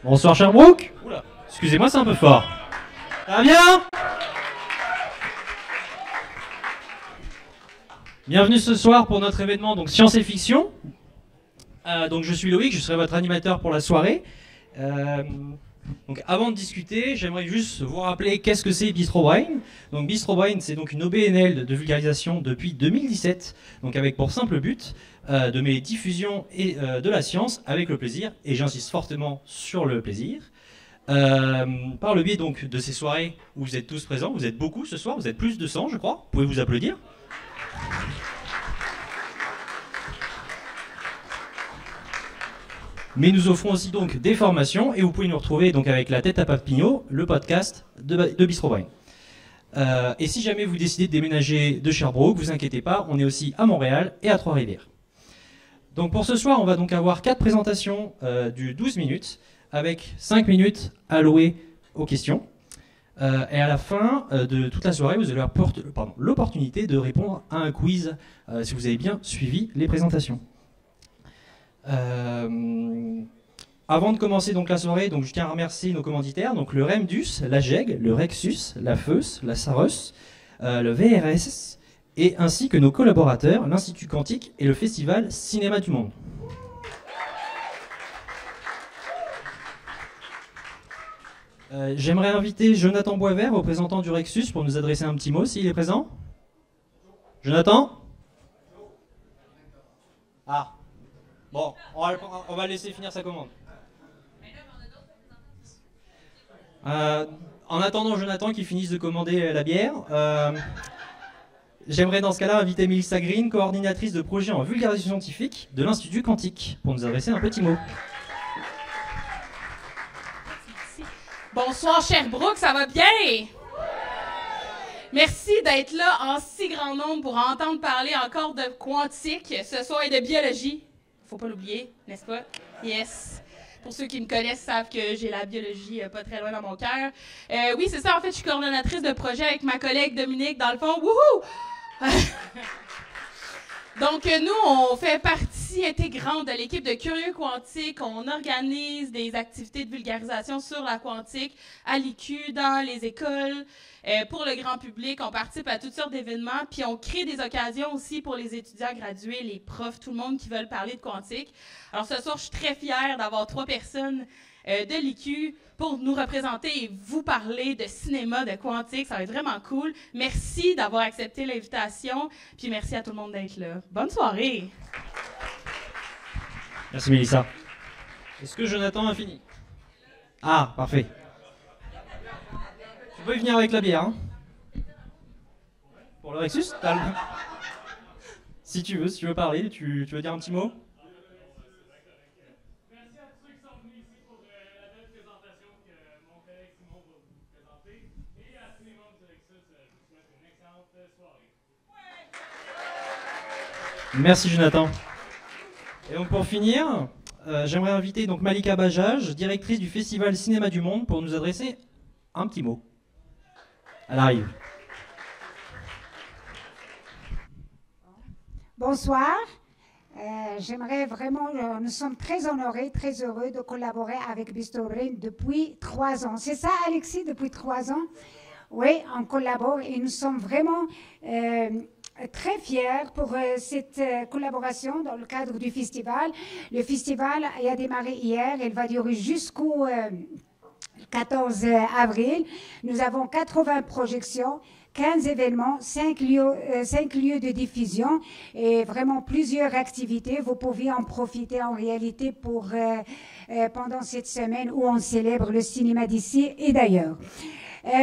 Bonsoir Sherbrooke. Oula, excusez-moi, c'est un peu fort. Ça va bien? Bienvenue ce soir pour notre événement donc Science et Fiction. Donc je suis Loïc, je serai votre animateur pour la soirée. Donc avant de discuter, j'aimerais juste vous rappeler qu'est-ce que c'est Bistro Brain. Donc Bistro Brain, c'est donc une OBNL de vulgarisation depuis 2017, donc avec pour simple but de mêler diffusion et de la science avec le plaisir, et j'insiste fortement sur le plaisir. Par le biais donc de ces soirées où vous êtes tous présents, vous êtes beaucoup ce soir, vous êtes plus de 100 je crois, vous pouvez vous applaudir. Mais nous offrons aussi donc des formations et vous pouvez nous retrouver donc avec la tête à Papineau, le podcast de Bistro Brain. Et si jamais vous décidez de déménager de Sherbrooke, vous inquiétez pas, on est aussi à Montréal et à Trois-Rivières. Donc pour ce soir, on va donc avoir 4 présentations du 12 minutes avec 5 minutes allouées aux questions. Et à la fin de toute la soirée, vous allez avoir l'opportunité de répondre à un quiz si vous avez bien suivi les présentations. Avant de commencer donc la soirée, donc je tiens à remercier nos commanditaires, donc le REMDUS, la GEG, le REXUS, la FEUS, la SAREUS, le VRS, et ainsi que nos collaborateurs, l'Institut Quantique et le Festival Cinéma du Monde. J'aimerais inviter Jonathan Boisvert, représentant du REXUS, pour nous adresser un petit mot, s'il est présent. Jonathan? Ah. Bon, on va laisser finir sa commande. En attendant Jonathan qui finisse de commander la bière, j'aimerais dans ce cas-là inviter Mélissa Green, coordinatrice de projet en vulgarisation scientifique de l'Institut Quantique, pour nous adresser un petit mot. Bonsoir Sherbrooke, ça va bien? Merci d'être là en si grand nombre pour entendre parler encore de quantique ce soir et de biologie. Faut pas l'oublier, n'est-ce pas? Yes. Pour ceux qui me connaissent savent que j'ai la biologie pas très loin dans mon cœur. Oui, c'est ça, en fait, je suis coordonnatrice de projet avec ma collègue Dominique, dans le fond. Wouhou! Donc, nous, on fait partie intégrante de l'équipe de Curieux Quantique. On organise des activités de vulgarisation sur la quantique à l'IQ, dans les écoles, pour le grand public. On participe à toutes sortes d'événements, puis on crée des occasions aussi pour les étudiants gradués, les profs, tout le monde qui veulent parler de quantique. Alors, ce soir, je suis très fière d'avoir 3 personnes de l'IQ pour nous représenter et vous parler de cinéma, de quantique. Ça va être vraiment cool. Merci d'avoir accepté l'invitation, puis merci à tout le monde d'être là. Bonne soirée! Merci Mélissa. Est-ce que Jonathan a fini? Ah, parfait. Tu peux y venir avec la bière, hein? Pour le Rexus, si tu veux parler, tu veux dire un petit mot? Merci Jonathan. Et donc pour finir, j'aimerais inviter donc Malika Bajaj, directrice du Festival Cinéma du Monde, pour nous adresser un petit mot. Elle arrive. Bonsoir. J'aimerais vraiment, nous sommes très honorés, très heureux de collaborer avec Bistro Brain depuis 3 ans. C'est ça, Alexis, depuis 3 ans? Oui, on collabore et nous sommes vraiment très fiers pour cette collaboration dans le cadre du festival. Le festival a démarré hier, il va durer jusqu'au 14 avril. Nous avons 80 projections, 15 événements, 5 lieux de diffusion et vraiment plusieurs activités. Vous pouvez en profiter en réalité pour, pendant cette semaine où on célèbre le cinéma d'ici et d'ailleurs.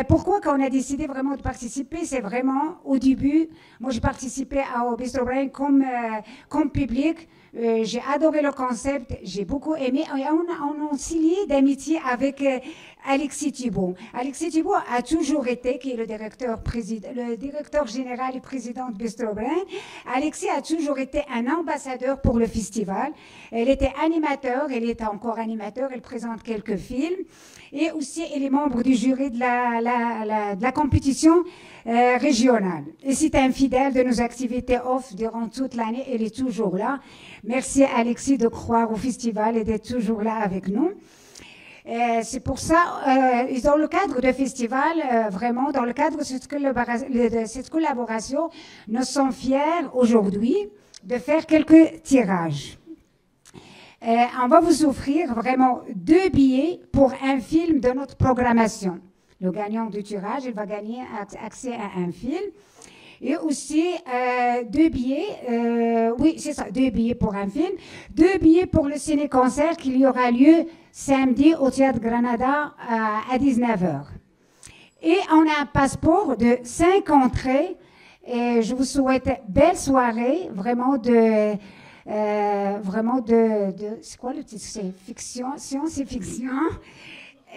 Pourquoi qu'on a décidé vraiment de participer? C'est vraiment au début, moi j'ai participé au Bistro Brain comme public. J'ai adoré le concept, j'ai beaucoup aimé. On a aussi lié d'amitié avec Alexis Thibault. Alexis Thibault a toujours été, qui est le directeur général et président de Bistro Brain. Alexis a toujours été un ambassadeur pour le festival. Elle était animateur, elle est encore animateur, elle présente quelques films. Et aussi, elle est membre du jury de la compétition régionale. Et c'est un fidèle de nos activités off durant toute l'année, elle est toujours là. Merci Alexis de croire au festival et d'être toujours là avec nous. C'est pour ça, dans le cadre de festival, vraiment, dans le cadre de cette collaboration, nous sommes fiers aujourd'hui de faire quelques tirages. On va vous offrir vraiment 2 billets pour un film de notre programmation. Le gagnant du tirage, il va gagner accès à un film. Et aussi 2 billets, oui, c'est ça, 2 billets pour un film, 2 billets pour le ciné-concert qui y aura lieu samedi au Théâtre Granada à 19h. Et on a un passeport de 5 entrées. Et je vous souhaite belle soirée, vraiment de c'est quoi le titre? C'est fiction, science et fiction.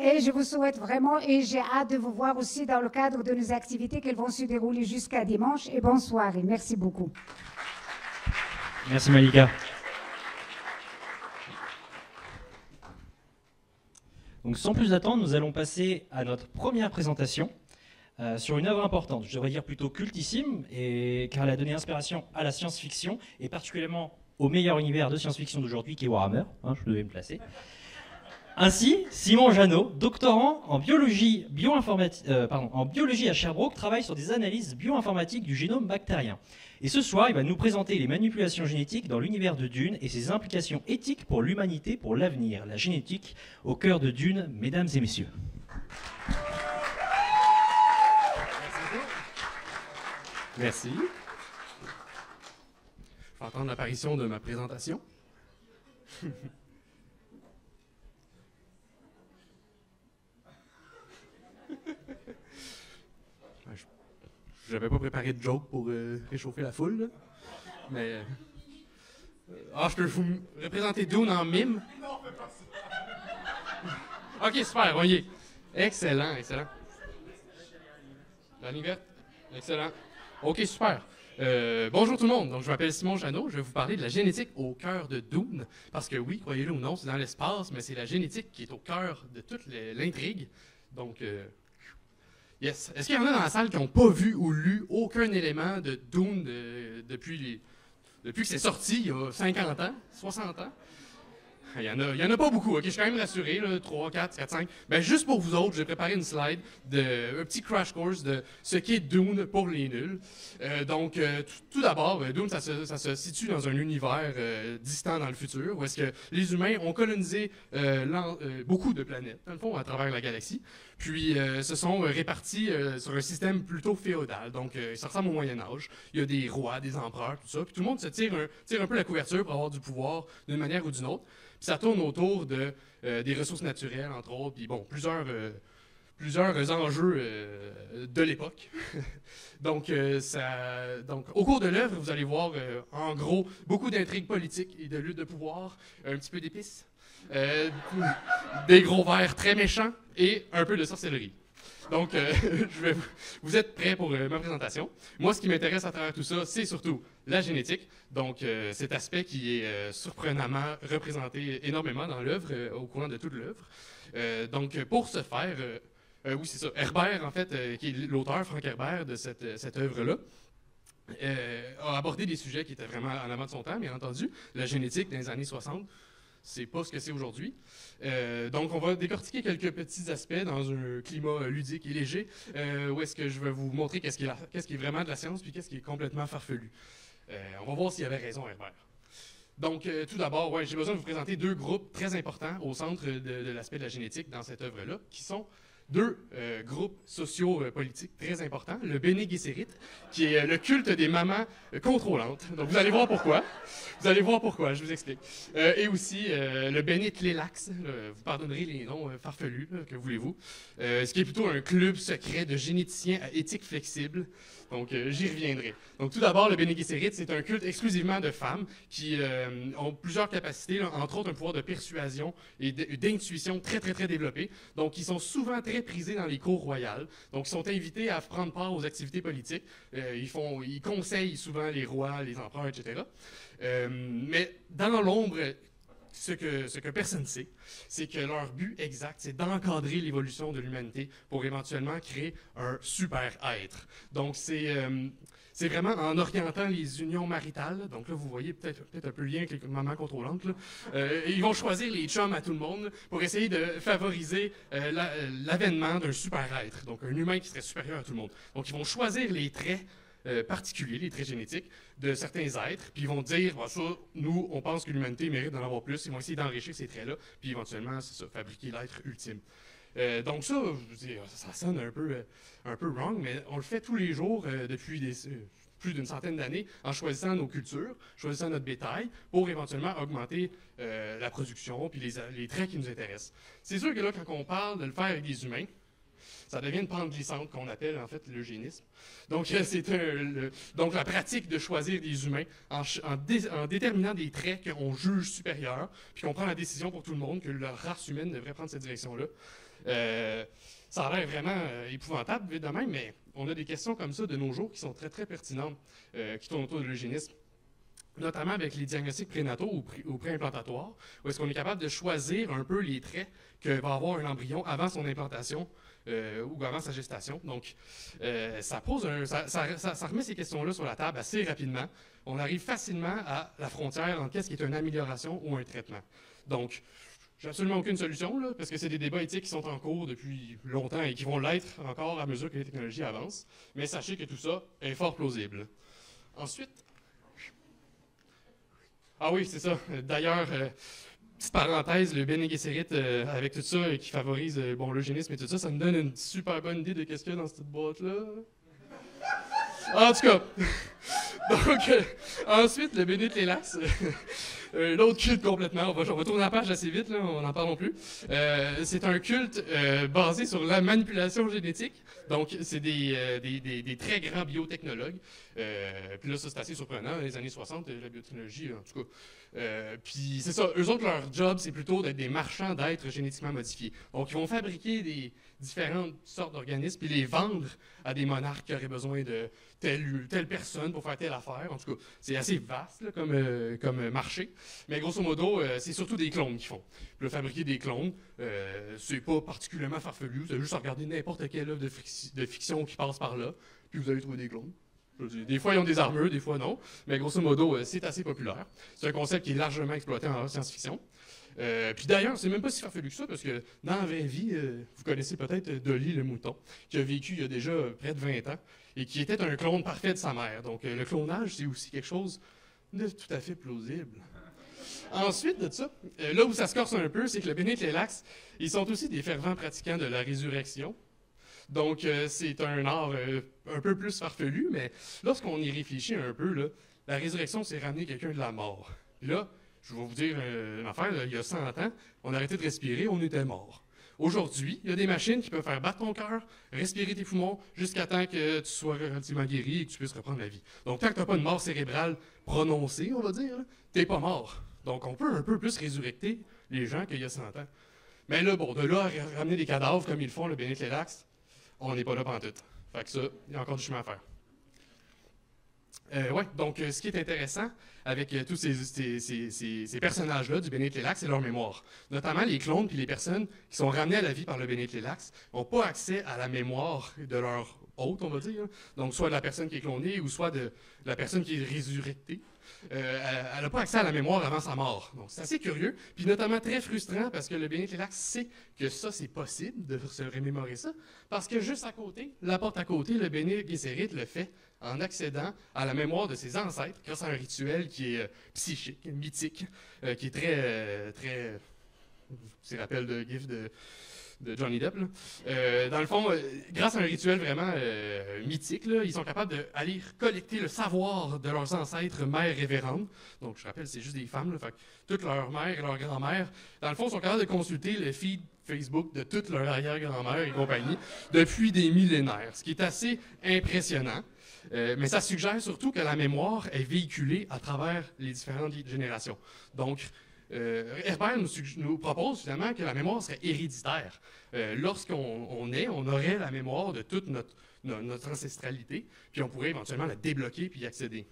Et je vous souhaite vraiment, et j'ai hâte de vous voir aussi dans le cadre de nos activités qui vont se dérouler jusqu'à dimanche. Et bonne soirée. Merci beaucoup. Merci Malika. Donc sans plus attendre, nous allons passer à notre première présentation sur une œuvre importante, je devrais dire plutôt cultissime, car elle a donné inspiration à la science-fiction, et particulièrement au meilleur univers de science-fiction d'aujourd'hui, qui est Warhammer, hein, je devais me placer. Ainsi, Simon Janot, doctorant en biologie, en biologie à Sherbrooke, travaille sur des analyses bioinformatiques du génome bactérien. Et ce soir, il va nous présenter les manipulations génétiques dans l'univers de Dune et ses implications éthiques pour l'humanité, pour l'avenir. La génétique au cœur de Dune, mesdames et messieurs. Merci. Je vais attendre l'apparition de ma présentation. Je n'avais pas préparé de joke pour réchauffer la foule, là. Mais... je peux vous représenter Dune en mime? Non, fais pas ça. Ok, super, on y est. Excellent, excellent. La ligne verte? Excellent. Ok, super. Bonjour tout le monde, donc je m'appelle Simon Janot, je vais vous parler de la génétique au cœur de Dune, parce que oui, croyez-le ou non, c'est dans l'espace, mais c'est la génétique qui est au cœur de toute l'intrigue. Donc, yes. Est-ce qu'il y en a dans la salle qui n'ont pas vu ou lu aucun élément de Dune depuis que c'est sorti, il y a 50 ans, 60 ans? Il y en a pas beaucoup, ok? Je suis quand même rassuré, là, 3, 4, 5. Ben, juste pour vous autres, j'ai préparé une slide, un petit crash course de ce qu'est Dune pour les nuls. Donc, tout d'abord, Dune, ça se situe dans un univers distant dans le futur, où est-ce que les humains ont colonisé beaucoup de planètes, dans le fond, à travers la galaxie, puis se sont répartis sur un système plutôt féodal. Donc, ça ressemble au Moyen-Âge. Il y a des rois, des empereurs, tout ça, puis tout le monde se tire un peu la couverture pour avoir du pouvoir d'une manière ou d'une autre. Puis ça tourne autour des ressources naturelles, entre autres, puis bon, plusieurs enjeux de l'époque. donc, au cours de l'œuvre, vous allez voir, en gros, beaucoup d'intrigues politiques et de luttes de pouvoir, un petit peu d'épices, des gros vers très méchants et un peu de sorcellerie. Donc, vous êtes prêts pour ma présentation. Moi, ce qui m'intéresse à travers tout ça, c'est surtout la génétique. Donc, cet aspect qui est surprenamment représenté énormément dans l'œuvre, au courant de toute l'œuvre. Donc, pour ce faire, oui, c'est ça. Herbert, en fait, qui est l'auteur, Frank Herbert, de cette œuvre-là, a abordé des sujets qui étaient vraiment en avant de son temps, bien entendu. La génétique dans les années 60. C'est pas ce que c'est aujourd'hui. Donc, on va décortiquer quelques petits aspects dans un climat ludique et léger, où est-ce que je vais vous montrer qu'est-ce qui est vraiment de la science, puis qu'est-ce qui est complètement farfelu. On va voir s'il avait raison, Herbert. Donc, tout d'abord, ouais, j'ai besoin de vous présenter 2 groupes très importants au centre de l'aspect de la génétique dans cette œuvre-là, qui sont 2 groupes sociaux-politiques très importants. Le Bene Gesserit, qui est le culte des mamans contrôlantes. Donc, vous allez voir pourquoi. Vous allez voir pourquoi, je vous explique. Et aussi le Bene Tleilax, vous pardonnerez les noms farfelus, que voulez-vous. Ce qui est plutôt un club secret de généticiens à éthique flexible. Donc, j'y reviendrai. Donc, tout d'abord, le Bene Gesserit, c'est un culte exclusivement de femmes qui ont plusieurs capacités, là, entre autres un pouvoir de persuasion et d'intuition très, très, très développé. Donc, ils sont souvent très prisés dans les cours royales. Donc, ils sont invités à prendre part aux activités politiques. Ils conseillent souvent les rois, les empereurs, etc. Mais dans l'ombre, ce que personne ne sait, c'est que leur but exact, c'est d'encadrer l'évolution de l'humanité pour éventuellement créer un super-être. Donc, c'est c'est vraiment en orientant les unions maritales. Donc là, vous voyez peut-être un peu le lien avec les mamans contrôlantes. Là. Ils vont choisir les chums à tout le monde pour essayer de favoriser l'avènement d'un super-être, donc un humain qui serait supérieur à tout le monde. Donc ils vont choisir les traits particuliers, les traits génétiques de certains êtres, puis ils vont dire, bah, ça, nous, on pense que l'humanité mérite d'en avoir plus, ils vont essayer d'enrichir ces traits-là, puis éventuellement, c'est ça, fabriquer l'être ultime. Donc ça, je veux dire, ça sonne un peu wrong, mais on le fait tous les jours depuis plus d'une centaine d'années en choisissant nos cultures, choisissant notre bétail pour éventuellement augmenter la production puis les traits qui nous intéressent. C'est sûr que là, quand on parle de le faire avec des humains, ça devient une pente glissante qu'on appelle en fait l'eugénisme. Donc, donc la pratique de choisir des humains en déterminant des traits qu'on juge supérieurs, puis qu'on prend la décision pour tout le monde que leur race humaine devrait prendre cette direction-là. Ça a l'air vraiment épouvantable, vite de même, mais on a des questions comme ça de nos jours qui sont très, très pertinentes, qui tournent autour de l'eugénisme, notamment avec les diagnostics prénataux ou préimplantatoires, où est-ce qu'on est capable de choisir un peu les traits que va avoir un embryon avant son implantation ou avant sa gestation. Donc, ça remet ces questions-là sur la table assez rapidement. On arrive facilement à la frontière entre qu'est-ce qui est une amélioration ou un traitement. Donc, j'ai absolument aucune solution, là, parce que c'est des débats éthiques qui sont en cours depuis longtemps et qui vont l'être encore à mesure que les technologies avancent. Mais sachez que tout ça est fort plausible. Ensuite, ah oui, c'est ça. D'ailleurs, petite parenthèse, le Bene Gesserit, avec tout ça, qui favorise l'eugénisme et tout ça, ça me donne une super bonne idée de qu'est-ce qu'il y a dans cette boîte-là. En tout cas, donc, ensuite, le Bene Tlélax, l'autre culte complètement, on va tourner la page assez vite, là, on n'en parlons plus. C'est un culte basé sur la manipulation génétique, donc c'est des très grands biotechnologues. Puis là, ça c'est assez surprenant, dans les années 60, la biotechnologie, en tout cas. Puis c'est ça, eux autres, leur job, c'est plutôt d'être des marchands d'êtres génétiquement modifiés. Donc, ils vont fabriquer des différentes sortes d'organismes, puis les vendre à des monarques qui auraient besoin de telle personne pour faire telle affaire. En tout cas, c'est assez vaste là, comme marché. Mais grosso modo, c'est surtout des clones qu'ils font. Puis là, fabriquer des clones, c'est pas particulièrement farfelu. Vous avez juste à regarder n'importe quelle œuvre de fiction qui passe par là, puis vous allez trouver des clones. Des fois, ils ont des armures, des fois non. Mais grosso modo, c'est assez populaire. C'est un concept qui est largement exploité en science-fiction. Puis d'ailleurs, c'est même pas si farfelu que ça, parce que dans la vraie vie, vous connaissez peut-être Dolly le mouton, qui a vécu il y a déjà près de 20 ans, et qui était un clone parfait de sa mère. Donc le clonage, c'est aussi quelque chose de tout à fait plausible. Ensuite de ça, là où ça se corse un peu, c'est que le Bene Tlélax, ils sont aussi des fervents pratiquants de la résurrection. Donc c'est un art un peu plus farfelu, mais lorsqu'on y réfléchit un peu, là, la résurrection, c'est ramener quelqu'un de la mort. Puis là, je vais vous dire une affaire, là, il y a 100 ans, on arrêtait de respirer, on était mort. Aujourd'hui, il y a des machines qui peuvent faire battre ton cœur, respirer tes poumons, jusqu'à temps que tu sois relativement guéri et que tu puisses reprendre la vie. Donc, tant que tu n'as pas une mort cérébrale prononcée, on va dire, tu n'es pas mort. Donc, on peut un peu plus résurrecter les gens qu'il y a 100 ans. Mais là, bon, de là à ramener des cadavres comme ils le font, le Bene Tlélax, on n'est pas là pantoute. Fait que ça, il y a encore du chemin à faire. Ouais, donc ce qui est intéressant avec tous ces personnages-là du Bene Tlélax, c'est leur mémoire. Notamment les clones puis les personnes qui sont ramenées à la vie par le Bene Tlélax n'ont pas accès à la mémoire de leur hôte, on va dire. Donc soit de la personne qui est clonée ou soit de la personne qui est résurrectée. Elle n'a pas accès à la mémoire avant sa mort. Donc c'est assez curieux, puis notamment très frustrant parce que le Bene Tlélax sait que ça, c'est possible de se remémorer ça, parce que juste à côté, la porte à côté, le Bene Gesserit le fait en accédant à la mémoire de ses ancêtres grâce à un rituel qui est psychique, mythique, qui est très c'est rappel de GIF de Johnny Depp. Dans le fond, grâce à un rituel vraiment mythique, là, ils sont capables d'aller collecter le savoir de leurs ancêtres mères révérendes. Donc, je rappelle, c'est juste des femmes. Là, fait que toutes leurs mères et leurs grand-mères, dans le fond, sont capables de consulter le feed Facebook de toutes leurs arrière-grand-mères et compagnie depuis des millénaires, ce qui est assez impressionnant. Mais ça suggère surtout que la mémoire est véhiculée à travers les différentes générations. Donc, Herbert nous propose finalement que la mémoire serait héréditaire. Lorsqu'on naît, on aurait la mémoire de toute notre ancestralité, puis on pourrait éventuellement la débloquer puis y accéder.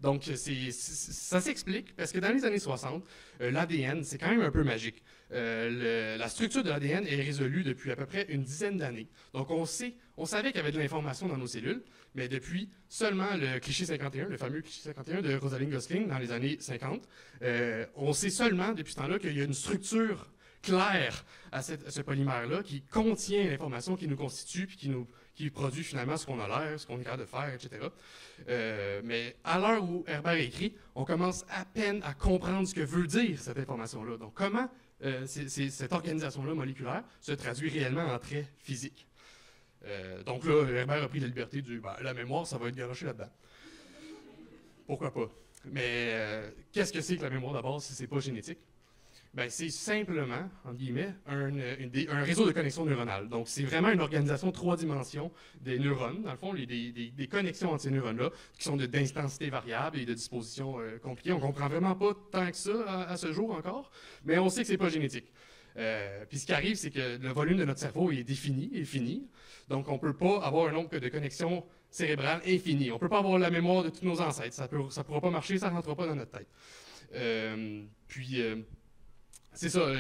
Donc, ça s'explique parce que dans les années 60, l'ADN, c'est quand même un peu magique. La structure de l'ADN est résolue depuis à peu près une dizaine d'années. Donc, on sait, On savait qu'il y avait de l'information dans nos cellules, mais depuis seulement le cliché 51, le fameux cliché 51 de Rosalind Gosling dans les années 50, on sait seulement depuis ce temps-là qu'il y a une structure claire à ce polymère-là qui contient l'information qui nous constitue puis qui produit finalement ce qu'on a l'air, ce qu'on est capable de faire, etc. Mais à l'heure où Herbert écrit, on commence à peine à comprendre ce que veut dire cette information-là. Donc comment cette organisation-là moléculaire se traduit réellement en traits physiques. Donc là, Herbert a pris la liberté de dire la mémoire, ça va être garoché là-dedans. Pourquoi pas? Mais qu'est-ce que c'est que la mémoire d'abord si c'est pas génétique? Ben, c'est simplement, entre guillemets, un réseau de connexions neuronales. Donc, c'est vraiment une organisation 3 dimensions des neurones, dans le fond, des connexions entre ces neurones-là, qui sont d'intensité variable et de disposition compliquée. On ne comprend vraiment pas tant que ça à ce jour encore, mais on sait que ce n'est pas génétique. Puis ce qui arrive, c'est que le volume de notre cerveau est fini. Donc, on ne peut pas avoir un nombre de connexions cérébrales infini. On ne peut pas avoir la mémoire de tous nos ancêtres. Ça ne pourra pas marcher, ça ne rentrera pas dans notre tête. C'est ça,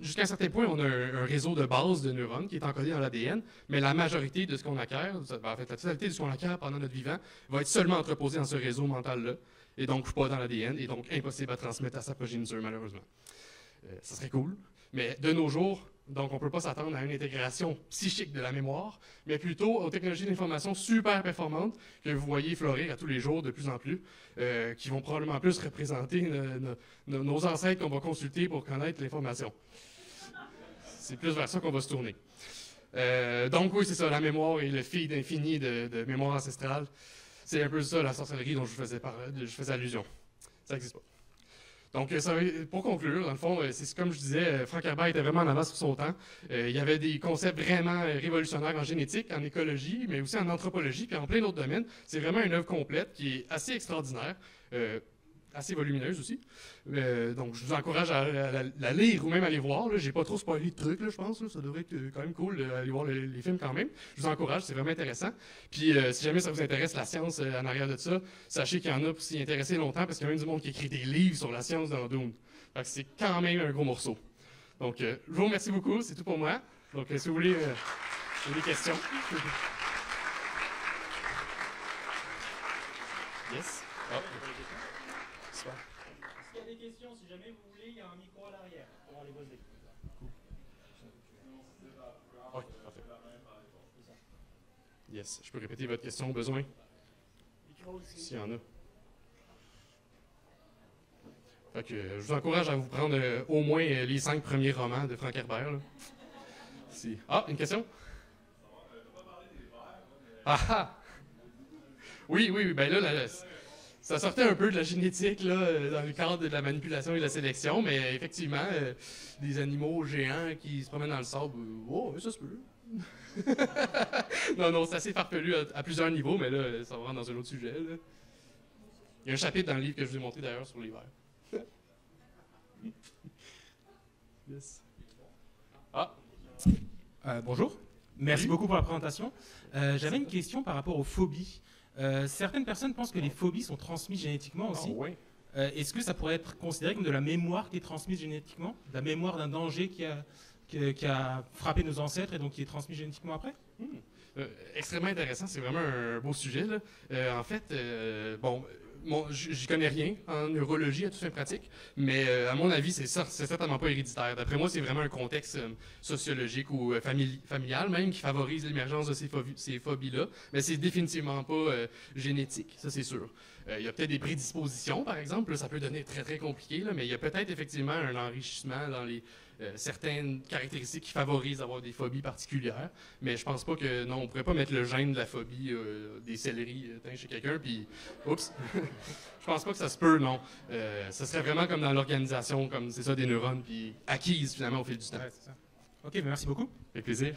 jusqu'à un certain point, on a un réseau de base de neurones qui est encodé dans l'ADN, mais la majorité de ce qu'on acquiert, en fait, la totalité de ce qu'on acquiert pendant notre vivant, va être seulement entreposée dans ce réseau mental-là, et donc pas dans l'ADN, et donc impossible à transmettre à sa progéniture, malheureusement. Ça serait cool, mais de nos jours, donc on ne peut pas s'attendre à une intégration psychique de la mémoire, mais plutôt aux technologies d'information super performantes que vous voyez fleurir à tous les jours de plus en plus, qui vont probablement plus représenter nos ancêtres qu'on va consulter pour connaître l'information. C'est plus vers ça qu'on va se tourner. Donc oui, c'est ça, la mémoire et le feed infini de mémoire ancestrale, c'est un peu ça la sorcellerie dont je faisais allusion. Ça n'existe pas. Donc, pour conclure, dans le fond, c'est comme je disais, Frank Herbert était vraiment en avance sur son temps. Il y avait des concepts vraiment révolutionnaires en génétique, en écologie, mais aussi en anthropologie, puis en plein d'autres domaines. C'est vraiment une œuvre complète qui est assez extraordinaire, assez volumineuse aussi. Donc, je vous encourage à la lire ou même à aller voir. Je n'ai pas trop spoilé de trucs, là, je pense. Là. Ça devrait être quand même cool d'aller voir les films quand même. Je vous encourage, c'est vraiment intéressant. Puis, si jamais ça vous intéresse, la science en arrière de ça, sachez qu'il y en a pour s'y intéresser longtemps, parce qu'il y a même du monde qui écrit des livres sur la science dans Dune. Fait que c'est quand même un gros morceau. Donc, je vous remercie beaucoup. C'est tout pour moi. Donc, si vous voulez des questions. Yes. Oh. S'il y a des questions, si jamais vous voulez, il y a un micro à l'arrière pour les poser. Oui, parfait. Yes, je peux répéter votre question au besoin? S'il y en a. Fait que, je vous encourage à vous prendre au moins les 5 premiers romans de Frank Herbert. Là. Ah, une question? Ah! Oui, ben là, ça sortait un peu de la génétique là, dans le cadre de la manipulation et de la sélection, mais effectivement, des animaux géants qui se promènent dans le sable, ça se peut. non, c'est assez farfelu à plusieurs niveaux, mais là, ça va rentrer dans un autre sujet. Là. Il y a un chapitre dans le livre que je vous ai montré d'ailleurs sur l'hiver. Yes. Ah. Bonjour. Merci beaucoup pour la présentation. J'avais une question par rapport aux phobies. Certaines personnes pensent que les phobies sont transmises génétiquement aussi. Oh, ouais. Est-ce que ça pourrait être considéré comme de la mémoire qui est transmise génétiquement? De la mémoire d'un danger qui a frappé nos ancêtres et donc qui est transmis génétiquement après? Extrêmement intéressant, c'est vraiment un beau sujet. Là. En fait, j'y connais rien en neurologie à toute fin pratique, mais à mon avis, c'est certainement pas héréditaire. D'après moi, c'est vraiment un contexte sociologique ou familial même qui favorise l'émergence de ces phobies-là, mais c'est définitivement pas génétique, ça c'est sûr. Il y a peut-être des prédispositions, par exemple, là, ça peut devenir très très compliqué, là, mais il y a peut-être effectivement un enrichissement dans les certaines caractéristiques qui favorisent d'avoir des phobies particulières, mais je pense pas que, non, on pourrait pas mettre le gène de la phobie des céleris chez quelqu'un, puis, oups, je pense pas que ça se peut, non. Ça serait vraiment comme dans l'organisation, comme c'est ça, des neurones, puis acquises finalement au fil du temps. Ouais, c'est ça. Ok, merci beaucoup. Avec plaisir.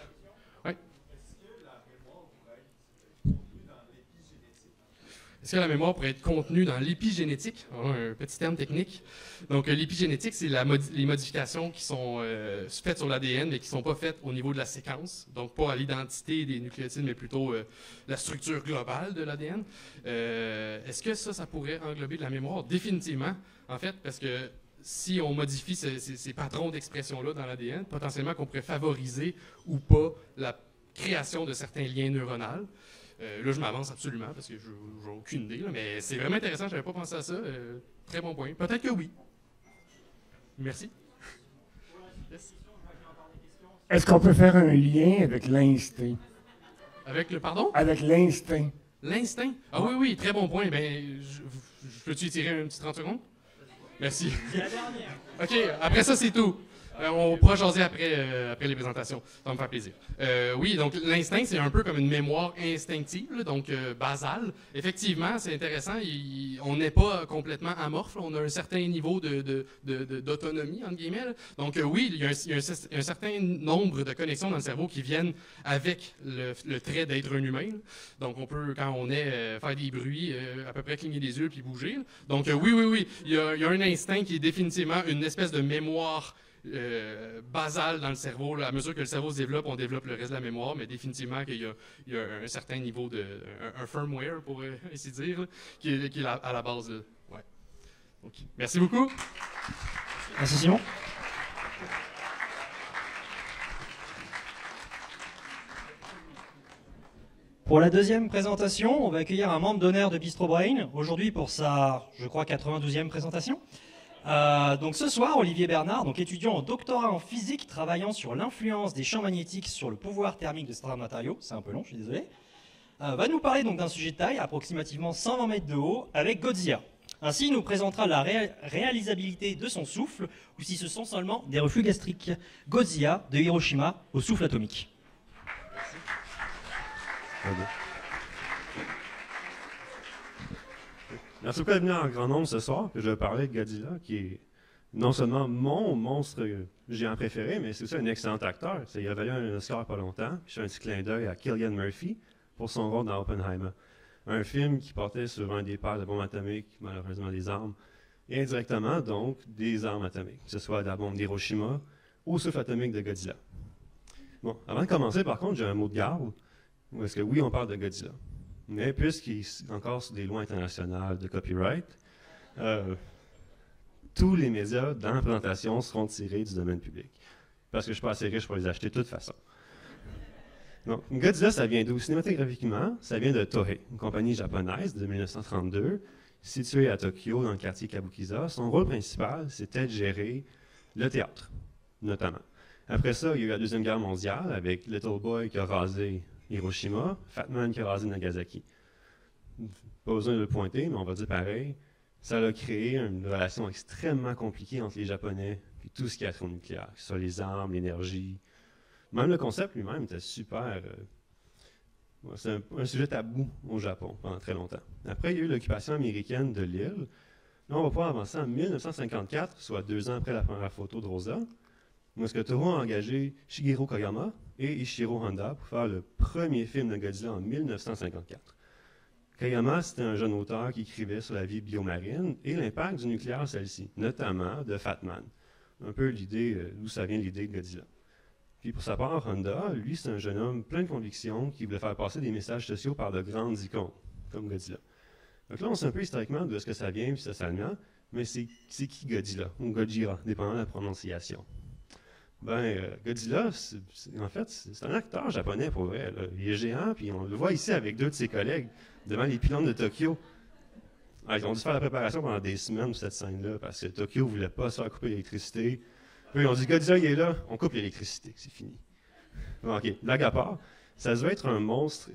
Est-ce que la mémoire pourrait être contenue dans l'épigénétique? Un petit terme technique. Donc, l'épigénétique, c'est les modifications qui sont faites sur l'ADN, mais qui ne sont pas faites au niveau de la séquence. Donc, pas à l'identité des nucléotides, mais plutôt la structure globale de l'ADN. Est-ce que ça pourrait englober de la mémoire? Définitivement, en fait, parce que si on modifie ces patrons d'expression-là dans l'ADN, potentiellement qu'on pourrait favoriser ou pas création de certains liens neuronaux. Là, je m'avance absolument parce que je n'ai aucune idée, là, mais c'est vraiment intéressant, je n'avais pas pensé à ça. Très bon point. Peut-être que oui. Merci. Yes. Est-ce qu'on peut faire un lien avec l'instinct? Avec le pardon? Avec l'instinct. L'instinct? Ah oui, oui, très bon point. Ben, peux-tu tirer un petit 30 secondes? Merci. C'est la dernière. OK, après ça, c'est tout. On pourra jaser après les présentations. Ça va me faire plaisir. Oui, donc l'instinct, c'est un peu comme une mémoire instinctive, là, donc basale. Effectivement, c'est intéressant. On n'est pas complètement amorphe. Là, on a un certain niveau d'autonomie, entre guillemets. Là. Donc oui, il y a un certain nombre de connexions dans le cerveau qui viennent avec le trait d'être un humain. Là. Donc on peut, quand on est, faire des bruits, à peu près cligner des yeux puis bouger. Là. Donc oui. Il y a un instinct qui est définitivement une espèce de mémoire basale dans le cerveau. Là. À mesure que le cerveau se développe, on développe le reste de la mémoire, mais définitivement qu'il y a un certain niveau un firmware, pour ainsi dire, là, qui est à la base. Ouais. Donc, merci beaucoup. Merci Simon. Pour la deuxième présentation, on va accueillir un membre d'honneur de Bistro Brain, aujourd'hui pour sa, je crois, 92e présentation. Donc ce soir, Olivier Bernard, donc étudiant en doctorat en physique, travaillant sur l'influence des champs magnétiques sur le pouvoir thermique de certains matériaux, c'est un peu long, je suis désolé, va nous parler donc d'un sujet de taille, approximativement 120 mètres de haut, avec Godzilla. Ainsi, il nous présentera la réalisabilité de son souffle, ou si ce sont seulement des reflux gastriques. Godzilla, de Hiroshima au souffle atomique. Merci beaucoup d'être venu en grand nombre ce soir, que je vais parler de Godzilla, qui est non seulement mon monstre géant préféré, mais c'est aussi un excellent acteur. Il a valu un Oscar pas longtemps. Je fais un petit clin d'œil à Cillian Murphy pour son rôle dans Oppenheimer. Un film qui portait sur un des pères de bombes atomiques, malheureusement des armes, et indirectement donc des armes atomiques, que ce soit la bombe d'Hiroshima ou le souffle atomique de Godzilla. Bon, avant de commencer, par contre, j'ai un mot de garde, parce que oui, on parle de Godzilla. Mais puisqu'il est encore sur des lois internationales de copyright, tous les médias dans la présentation seront tirés du domaine public. Parce que je ne suis pas assez riche pour les acheter de toute façon. Donc, Godzilla, ça vient d'où? Cinématographiquement, ça vient de Toei, une compagnie japonaise de 1932, située à Tokyo, dans le quartier Kabukiza. Son rôle principal, c'était de gérer le théâtre, notamment. Après ça, il y a eu la Deuxième Guerre mondiale, avec Little Boy qui a rasé Hiroshima, Fat Man qui a rasé Nagasaki. Pas besoin de le pointer, mais on va dire pareil. Ça a créé une relation extrêmement compliquée entre les Japonais et tout ce qui est atome nucléaire, que ce soit les armes, l'énergie. Même le concept lui-même était super. C'est un sujet tabou au Japon pendant très longtemps. Après, il y a eu l'occupation américaine de l'île. Là, on va pouvoir avancer en 1954, soit 2 ans après la première photo de Rosa, où est-ce que Toho a engagé Shigeru Koyama et Ichiro Honda pour faire le premier film de Godzilla en 1954. Koyama, c'était un jeune auteur qui écrivait sur la vie biomarine et l'impact du nucléaire sur celle-ci, notamment de Fat Man. Un peu l'idée, d'où ça vient l'idée de Godzilla. Puis pour sa part, Honda, lui, c'est un jeune homme plein de convictions qui voulait faire passer des messages sociaux par de grandes icônes, comme Godzilla. Donc là, on sait un peu historiquement d'où est-ce que ça vient, puis socialement, mais c'est qui Godzilla, ou Gojira, dépendant de la prononciation. Godzilla, en fait, c'est un acteur japonais pour vrai. Là. Il est géant, puis on le voit ici avec 2 de ses collègues devant les pylônes de Tokyo. Ils ont dû faire la préparation pendant des semaines pour cette scène-là, parce que Tokyo ne voulait pas se faire couper l'électricité. Puis ils ont dit, Godzilla, il est là, on coupe l'électricité, c'est fini. Bon, OK, blague à part, ça doit être un monstre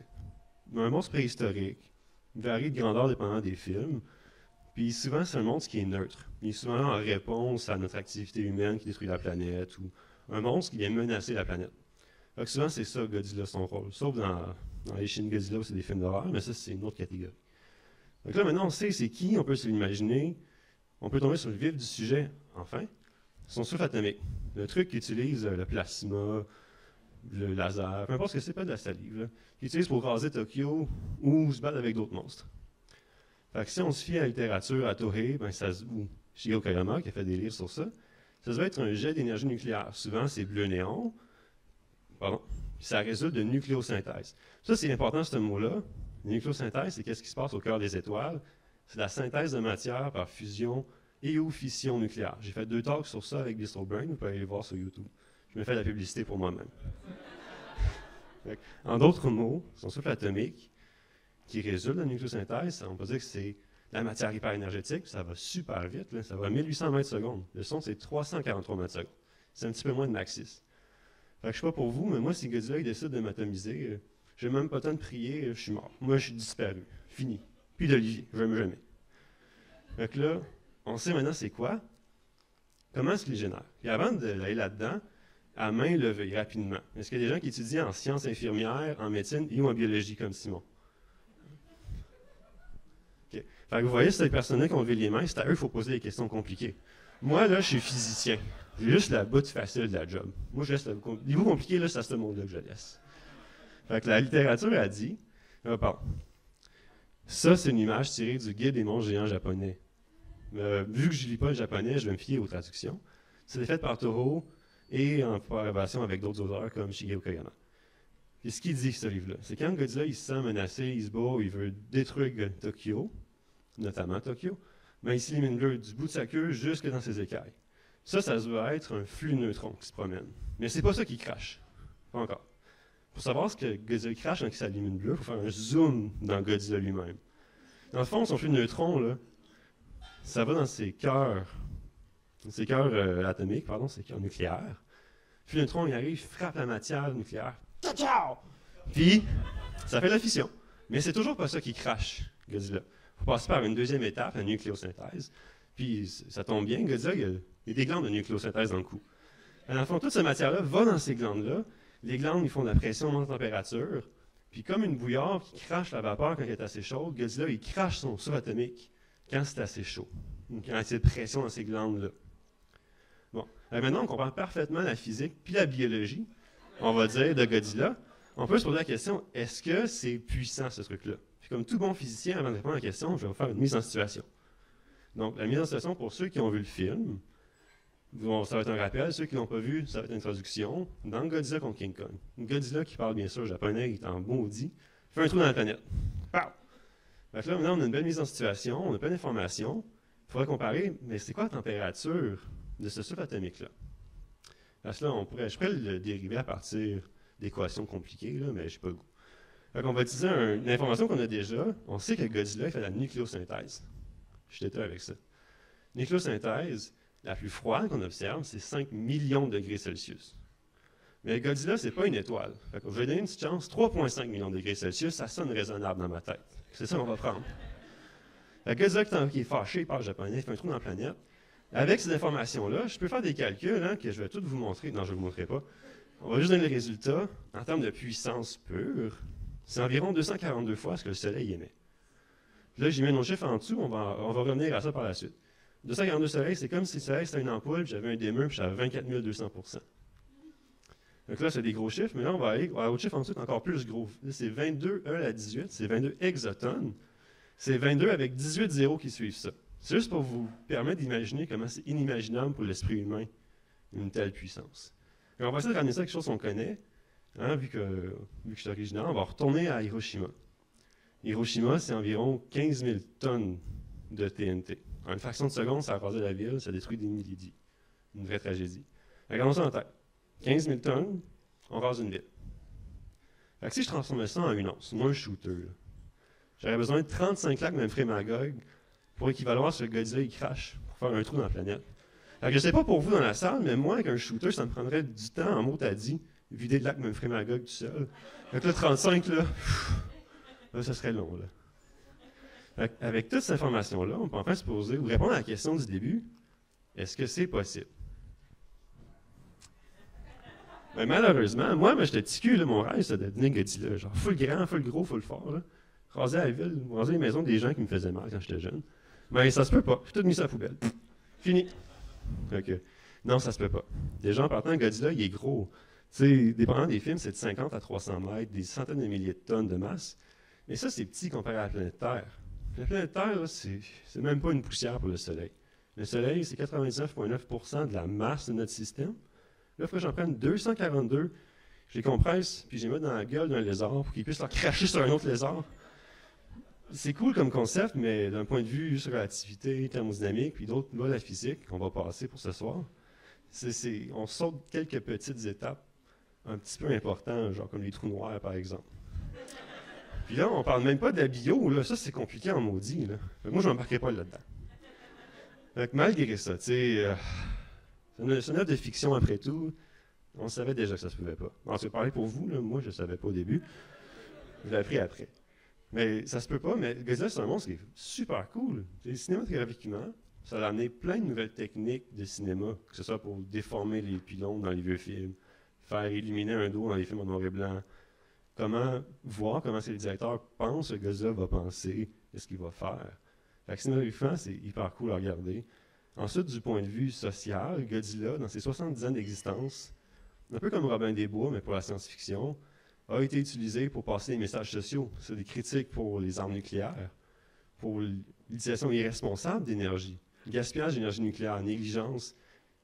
préhistorique, varie de grandeur dépendant des films. Puis souvent, c'est un monstre qui est neutre. Il est souvent en réponse à notre activité humaine qui détruit la planète, ou un monstre qui vient menacer la planète. Donc souvent, c'est ça, Godzilla, son rôle. Sauf dans les Shin Godzilla, où c'est des films d'horreur, mais ça, c'est une autre catégorie. Donc là, maintenant, on sait c'est qui, on peut se l'imaginer. On peut tomber sur le vif du sujet, enfin. Son souffle atomique. Le truc qui utilise le plasma, le laser, peu importe ce que c'est, pas de la salive, qu'il utilise pour raser Tokyo ou se battre avec d'autres monstres. Fait que si on se fie à la littérature, à Toei, ou Shigeru Koyama, qui a fait des livres sur ça, ça doit être un jet d'énergie nucléaire. Souvent, c'est bleu néon. Pardon. Puis ça résulte de nucléosynthèse. Ça, c'est important, ce mot-là. La nucléosynthèse, c'est qu'est-ce qui se passe au cœur des étoiles. C'est la synthèse de matière par fusion et ou fission nucléaire. J'ai fait 2 talks sur ça avec Bistro Brain, vous pouvez aller les voir sur YouTube. Je me fais de la publicité pour moi-même. En d'autres mots, son souffle atomique, qui résulte de la nucléosynthèse, on peut dire que c'est la matière hyper énergétique, ça va super vite, là, ça va à 1800 mètres secondes. Le son, c'est 343 mètres secondes. C'est un petit peu moins de Maxis. Fait que je sais pas pour vous, mais moi, si Godzilla il décide de m'atomiser, j'ai même pas le temps de prier, je suis mort. Moi, je suis disparu. Fini. Puis d'Olivier, jamais. Fait que là, on sait maintenant c'est quoi. Comment est-ce qu'il génère? Et avant d'aller là-dedans, à main levée, rapidement. Est-ce qu'il y a des gens qui étudient en sciences infirmières, en médecine et ou en biologie comme Simon? Okay. Fait que vous voyez, ces personnes-là qui ont levé les mains, c'est à eux qu'il faut poser des questions compliquées. Moi, là, je suis physicien. J'ai juste la bout facile de la job. Moi, je laisse le niveau compliqué, là, c'est à ce monde-là que je laisse. Fait que la littérature a dit, ça, c'est une image tirée du guide des monts géants japonais. Vu que je ne lis pas le japonais, je vais me fier aux traductions. C'est fait par Toho et en collaboration avec d'autres auteurs comme Shigeru Koyama. Et ce qu'il dit, ce livre-là, c'est quand Godzilla il se sent menacé, il se bat, il veut détruire Tokyo, notamment Tokyo, mais il s'élimine du bout de sa queue jusque dans ses écailles. Ça doit être un flux de neutrons qui se promène. Mais c'est pas ça qui crache. Pas encore. Pour savoir ce que Godzilla crache quand il s'élimine bleu, il faut faire un zoom dans Godzilla lui-même. Dans le fond, son flux de neutrons, là, ça va dans ses cœurs atomiques, pardon, ses cœurs nucléaires. Puis le neutron, il arrive, frappe la matière nucléaire. Ciao! Puis, ça fait la fission. Mais c'est toujours pas ça qui crache, Godzilla. Il faut passer par une deuxième étape, la nucléosynthèse. Puis, ça tombe bien, Godzilla, il y a des glandes de nucléosynthèse dans le cou. Dans le fond, toute cette matière-là va dans ces glandes-là. Les glandes, ils font de la pression, montent en température. Puis, comme une bouillarde qui crache la vapeur quand elle est assez chaude, Godzilla, il crache son souffle atomique quand c'est assez chaud. Quand il y a assez de pression dans ces glandes-là. Bon. Maintenant, on comprend parfaitement la physique puis la biologie, on va dire, de Godzilla. On peut se poser la question, est-ce que c'est puissant, ce truc-là? Puis comme tout bon physicien, avant de répondre à la question, je vais vous faire une mise en situation. Donc, la mise en situation, pour ceux qui ont vu le film, ça va être un rappel. Ceux qui ne l'ont pas vu, ça va être une introduction. Dans Godzilla contre King Kong. Godzilla qui parle bien sûr japonais, il est en maudit, fait un trou dans la planète. Pow! Donc là, maintenant, on a une belle mise en situation, on a plein d'informations. Il faudrait comparer, mais c'est quoi la température de ce souffle atomique-là? Parce que là, je pourrais le dériver à partir d'équations compliquées, là, mais je n'ai pas le goût. Donc, on va utiliser une information qu'on a déjà. On sait que Godzilla fait la nucléosynthèse. Je suis têteux avec ça. Nucléosynthèse, la plus froide qu'on observe, c'est 5 millions de degrés Celsius. Mais Godzilla, ce n'est pas une étoile. Fait que je vais donner une petite chance, 3,5 millions de degrés Celsius, ça sonne raisonnable dans ma tête. C'est ça qu'on va prendre. Fait que Godzilla qui est fâché, il parle japonais, il fait un trou dans la planète. Avec ces informations-là, je peux faire des calculs que je vais tous vous montrer. Non, je ne vous montrerai pas. On va juste donner le résultat. En termes de puissance pure, c'est environ 242 fois ce que le Soleil émet. Là, j'y mets nos chiffres en dessous, on va revenir à ça par la suite. 242 soleils, c'est comme si le Soleil c'était une ampoule, puis j'avais un démeur, puis j'avais 24 200 %. Donc là, c'est des gros chiffres, mais là, on va aller à l'autre chiffre en dessous, encore plus gros. Là, c'est 22 E à la 18, c'est 22 exotonnes. C'est 22 avec 18 zéros qui suivent ça. C'est juste pour vous permettre d'imaginer comment c'est inimaginable pour l'esprit humain, une telle puissance. Et on va essayer de ramener ça à quelque chose qu'on connaît, vu que je suis originaire, on va retourner à Hiroshima. Hiroshima, c'est environ 15 000 tonnes de TNT. En une fraction de seconde, ça a rasé la ville, ça détruit des milliers de vies. Une vraie tragédie. Regardons ça en tête. 15 000 tonnes, on rase une ville. Fait que si je transformais ça en une once, moi un shooter, j'aurais besoin de 35 lacs Manfred Magog pour équivaloir à ce que Godzilla il crache pour faire un trou dans la planète. Fait que je ne sais pas pour vous dans la salle, mais moi, avec un shooter, ça me prendrait du temps, en mot t'as dit, vider le lac Manfred Magog tout seul. Fait que là, 35, là, ça serait long, là. Avec toute cette information-là, on peut enfin se poser ou répondre à la question du début, est-ce que c'est possible? Ben, malheureusement, moi, j'étais petit cul, mon rêve, c'était de devenir Godzilla. Genre, full grand, full gros, full fort, là. Raser la ville, raser les maisons des gens qui me faisaient mal quand j'étais jeune. Mais ça se peut pas. J'ai tout mis ça à la poubelle. Fini. Okay. Non, ça se peut pas. Déjà, en partant, Godzilla, il est gros. Tu sais, dépendant des films, c'est de 50 à 300 mètres, des centaines de milliers de tonnes de masse. Mais ça, c'est petit comparé à la planète Terre. La planète Terre, c'est même pas une poussière pour le Soleil. Le Soleil, c'est 99,9% de la masse de notre système. Là, il faut que j'en prenne 242, je les compresse, puis je les mets dans la gueule d'un lézard pour qu'il puisse leur cracher sur un autre lézard. C'est cool comme concept, mais d'un point de vue sur la relativité, thermodynamique, puis d'autres lois de la physique qu'on va passer pour ce soir, on saute quelques petites étapes un petit peu importants, genre comme les trous noirs, par exemple. Puis là, on parle même pas de la bio, là, ça c'est compliqué en maudit. Là. Fait que moi, je m'embarquerai pas là-dedans. Fait que malgré ça, tu sais, c'est une œuvre de fiction après tout. On savait déjà que ça se pouvait pas. En tout cas, parler pour vous, là, moi je ne savais pas au début. Je l'ai appris après. Mais ça se peut pas, mais Godzilla, c'est un monstre qui est super cool. Cinématographiquement, ça a amené plein de nouvelles techniques de cinéma, que ce soit pour déformer les pylônes dans les vieux films, faire illuminer un dos dans les films en noir et blanc, voir comment le directeur pense que Godzilla va penser et ce qu'il va faire. Fait que cinématographiquement, c'est hyper cool à regarder. Ensuite, du point de vue social, Godzilla, dans ses 70 ans d'existence, un peu comme Robin des Bois, mais pour la science-fiction, a été utilisé pour passer des messages sociaux. C'est des critiques pour les armes nucléaires, pour l'utilisation irresponsable d'énergie, gaspillage d'énergie nucléaire, négligence,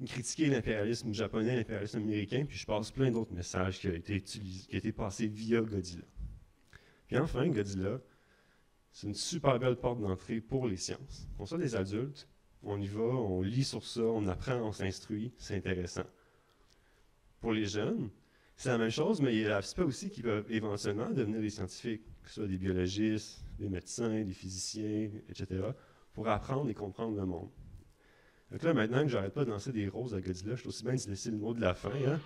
critiquer l'impérialisme japonais, l'impérialisme américain, puis je passe plein d'autres messages qui ont été passés via Godzilla. Puis enfin, Godzilla, c'est une super belle porte d'entrée pour les sciences. On soit des adultes, on y va, on lit sur ça, on apprend, on s'instruit, c'est intéressant. Pour les jeunes, c'est la même chose, mais il y a l'aspect aussi qui peuvent éventuellement devenir des scientifiques, que ce soit des biologistes, des médecins, des physiciens, etc., pour apprendre et comprendre le monde. Donc là, maintenant que j'arrête pas de lancer des roses à Godzilla, je suis aussi bien de laisser le mot de la fin. Hein?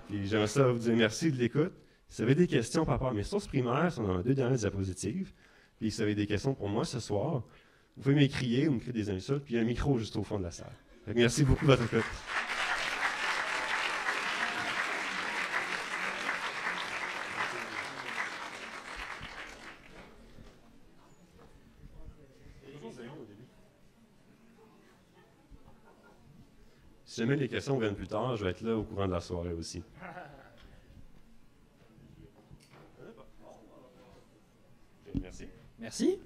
Puis j'aimerais ça vous dire merci de l'écoute. Si vous avez des questions par rapport à mes sources primaires, sont dans les 2 dernières diapositives. Puis si vous avez des questions pour moi ce soir, vous pouvez m'écrire ou m'écrire des insultes, puis il y a un micro juste au fond de la salle. Donc, merci beaucoup de votre écoute. Si jamais les questions viennent plus tard, je vais être là au courant de la soirée aussi. Merci. Merci.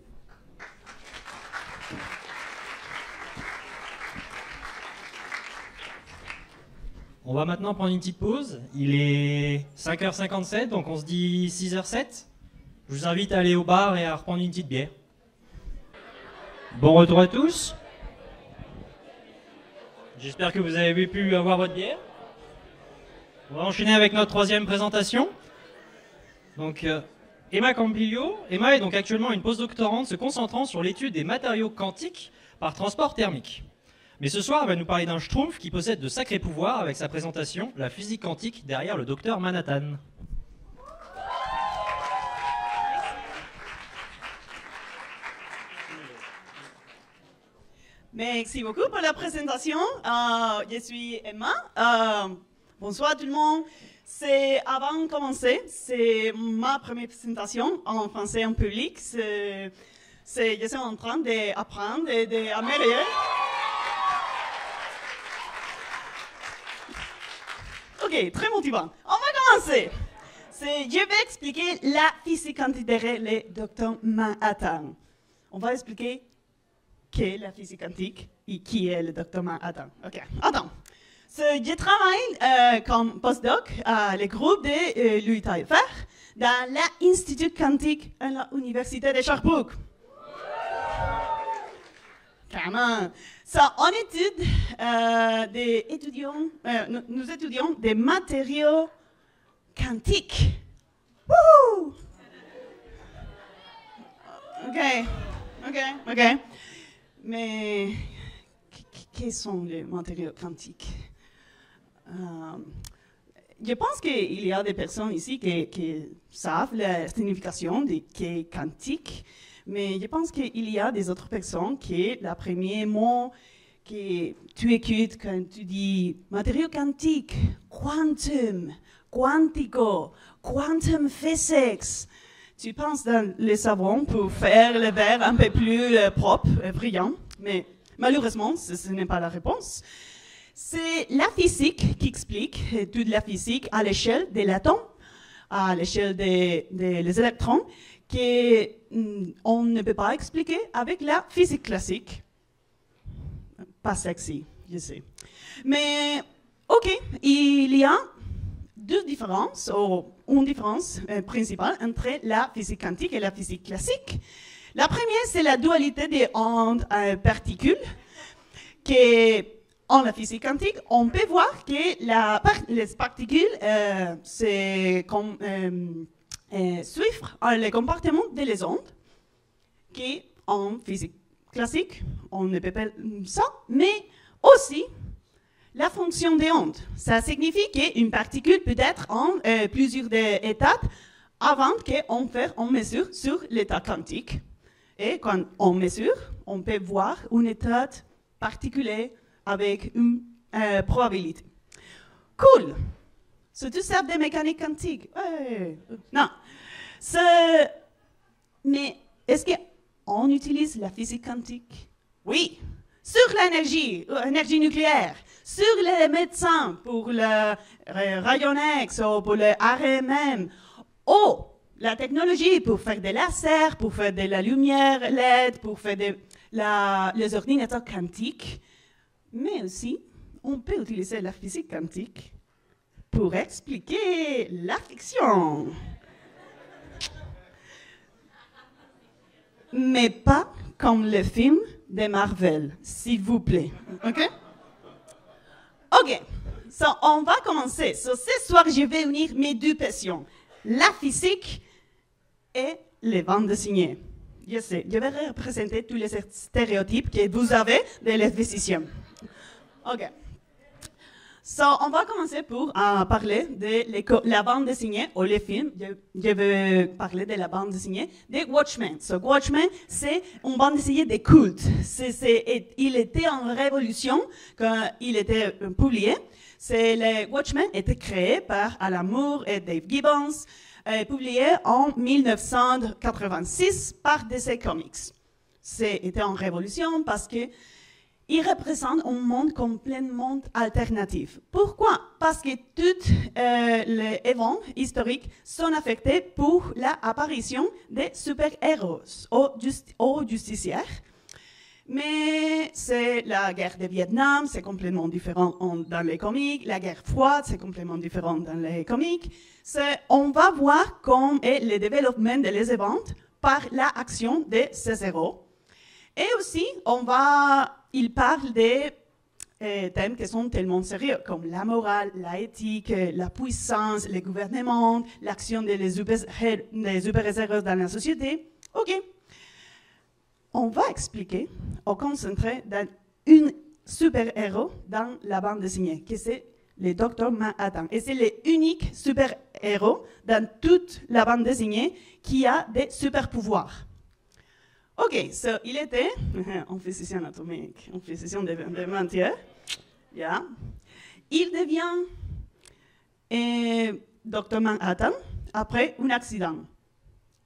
On va maintenant prendre une petite pause. Il est 5h57, donc on se dit 6h07. Je vous invite à aller au bar et à reprendre une petite bière. Bon retour à tous. J'espère que vous avez pu avoir votre bière. On va enchaîner avec notre 3e présentation. Donc, Emma Campiglio. Emma est donc actuellement une postdoctorante se concentrant sur l'étude des matériaux quantiques par transport thermique. Mais ce soir, elle va nous parler d'un schtroumpf qui possède de sacrés pouvoirs avec sa présentation, la physique quantique derrière le docteur Manhattan. Merci beaucoup pour la présentation. Je suis Emma. Bonsoir tout le monde. Avant de commencer, c'est ma première présentation en français en public. Je suis en train d'apprendre et d'améliorer. Ok, très motivant. On va commencer. Je vais expliquer la physique quantique derrière le docteur Manhattan. On va expliquer qu'est la physique quantique et qui est le docteur Manhattan. Ok, attends. Je travaille comme postdoc à le groupe de Louis Taillefer dans l'Institut quantique à l'Université de Sherbrooke. Carrément. Ça, on étudie nous étudions des matériaux quantiques. Wouhou! Ok. Mais quels sont les matériaux quantiques? Je pense qu'il y a des personnes ici qui savent la signification de qu'est quantique, mais je pense qu'il y a des autres personnes qui, le premier mot que tu écoutes quand tu dis matériaux quantiques, quantum, quantico, quantum physics, tu penses dans le savon pour faire le verre un peu plus propre et brillant, mais malheureusement, ce n'est pas la réponse. C'est la physique qui explique toute la physique à l'échelle des atomes, à l'échelle des électrons, qu'on ne peut pas expliquer avec la physique classique. Pas sexy, je sais. Mais, ok, il y a deux différences, ou une différence principale entre la physique quantique et la physique classique. La première, c'est la dualité des ondes particules, qui en la physique quantique, on peut voir que les particules suivent le comportement des ondes, qui en physique classique, on ne peut pas ça, mais aussi la fonction des ondes. Ça signifie qu'une particule peut être en plusieurs états avant qu'on mesure sur l'état quantique. Et quand on mesure, on peut voir un état particulier avec une probabilité. Cool. C'est tout ça de mécanique quantique. Ouais. Non. Mais est-ce qu'on utilise la physique quantique? Oui. Sur l'énergie, énergie nucléaire, sur les médecins pour le rayon X ou pour le RMM, ou la technologie pour faire des lasers, pour faire de la lumière LED, pour faire les ordinateurs quantiques. Mais aussi, on peut utiliser la physique quantique pour expliquer la fiction. Mais pas comme le film de Marvel, s'il vous plaît. OK? OK. So, on va commencer. So, ce soir, je vais unir mes deux passions. La physique et les bandes dessinées. Je sais, je vais représenter tous les stéréotypes que vous avez de les physiciens. OK. So, on va commencer pour parler de la bande dessinée ou les films. Je vais parler de la bande dessinée de Watchmen. So, Watchmen, c'est une bande dessinée de culte. Il était en révolution quand il était publié. Watchmen était créé par Alan Moore et Dave Gibbons, publié en 1986 par DC Comics. C'était en révolution parce que il représente un monde complètement alternatif. Pourquoi? Parce que tous les événements historiques sont affectés pour l'apparition des super-héros ou justicières. Mais c'est la guerre de Vietnam, c'est complètement différent dans les comics. La guerre froide, c'est complètement différent dans les comics. On va voir comment est le développement des événements par l'action de ces héros. Et aussi, il parle des thèmes qui sont tellement sérieux, comme la morale, la éthique, la puissance, le gouvernement, l'action des super-héros dans la société. OK. On va expliquer, on concentrer dans un super-héros dans la bande dessinée, qui c'est le Dr. Manhattan. Et c'est l'unique super-héros dans toute la bande dessinée qui a des super-pouvoirs. OK, so, il était en physicien atomique, en physicien de Mentier. Yeah. Il devient Dr. Manhattan après un accident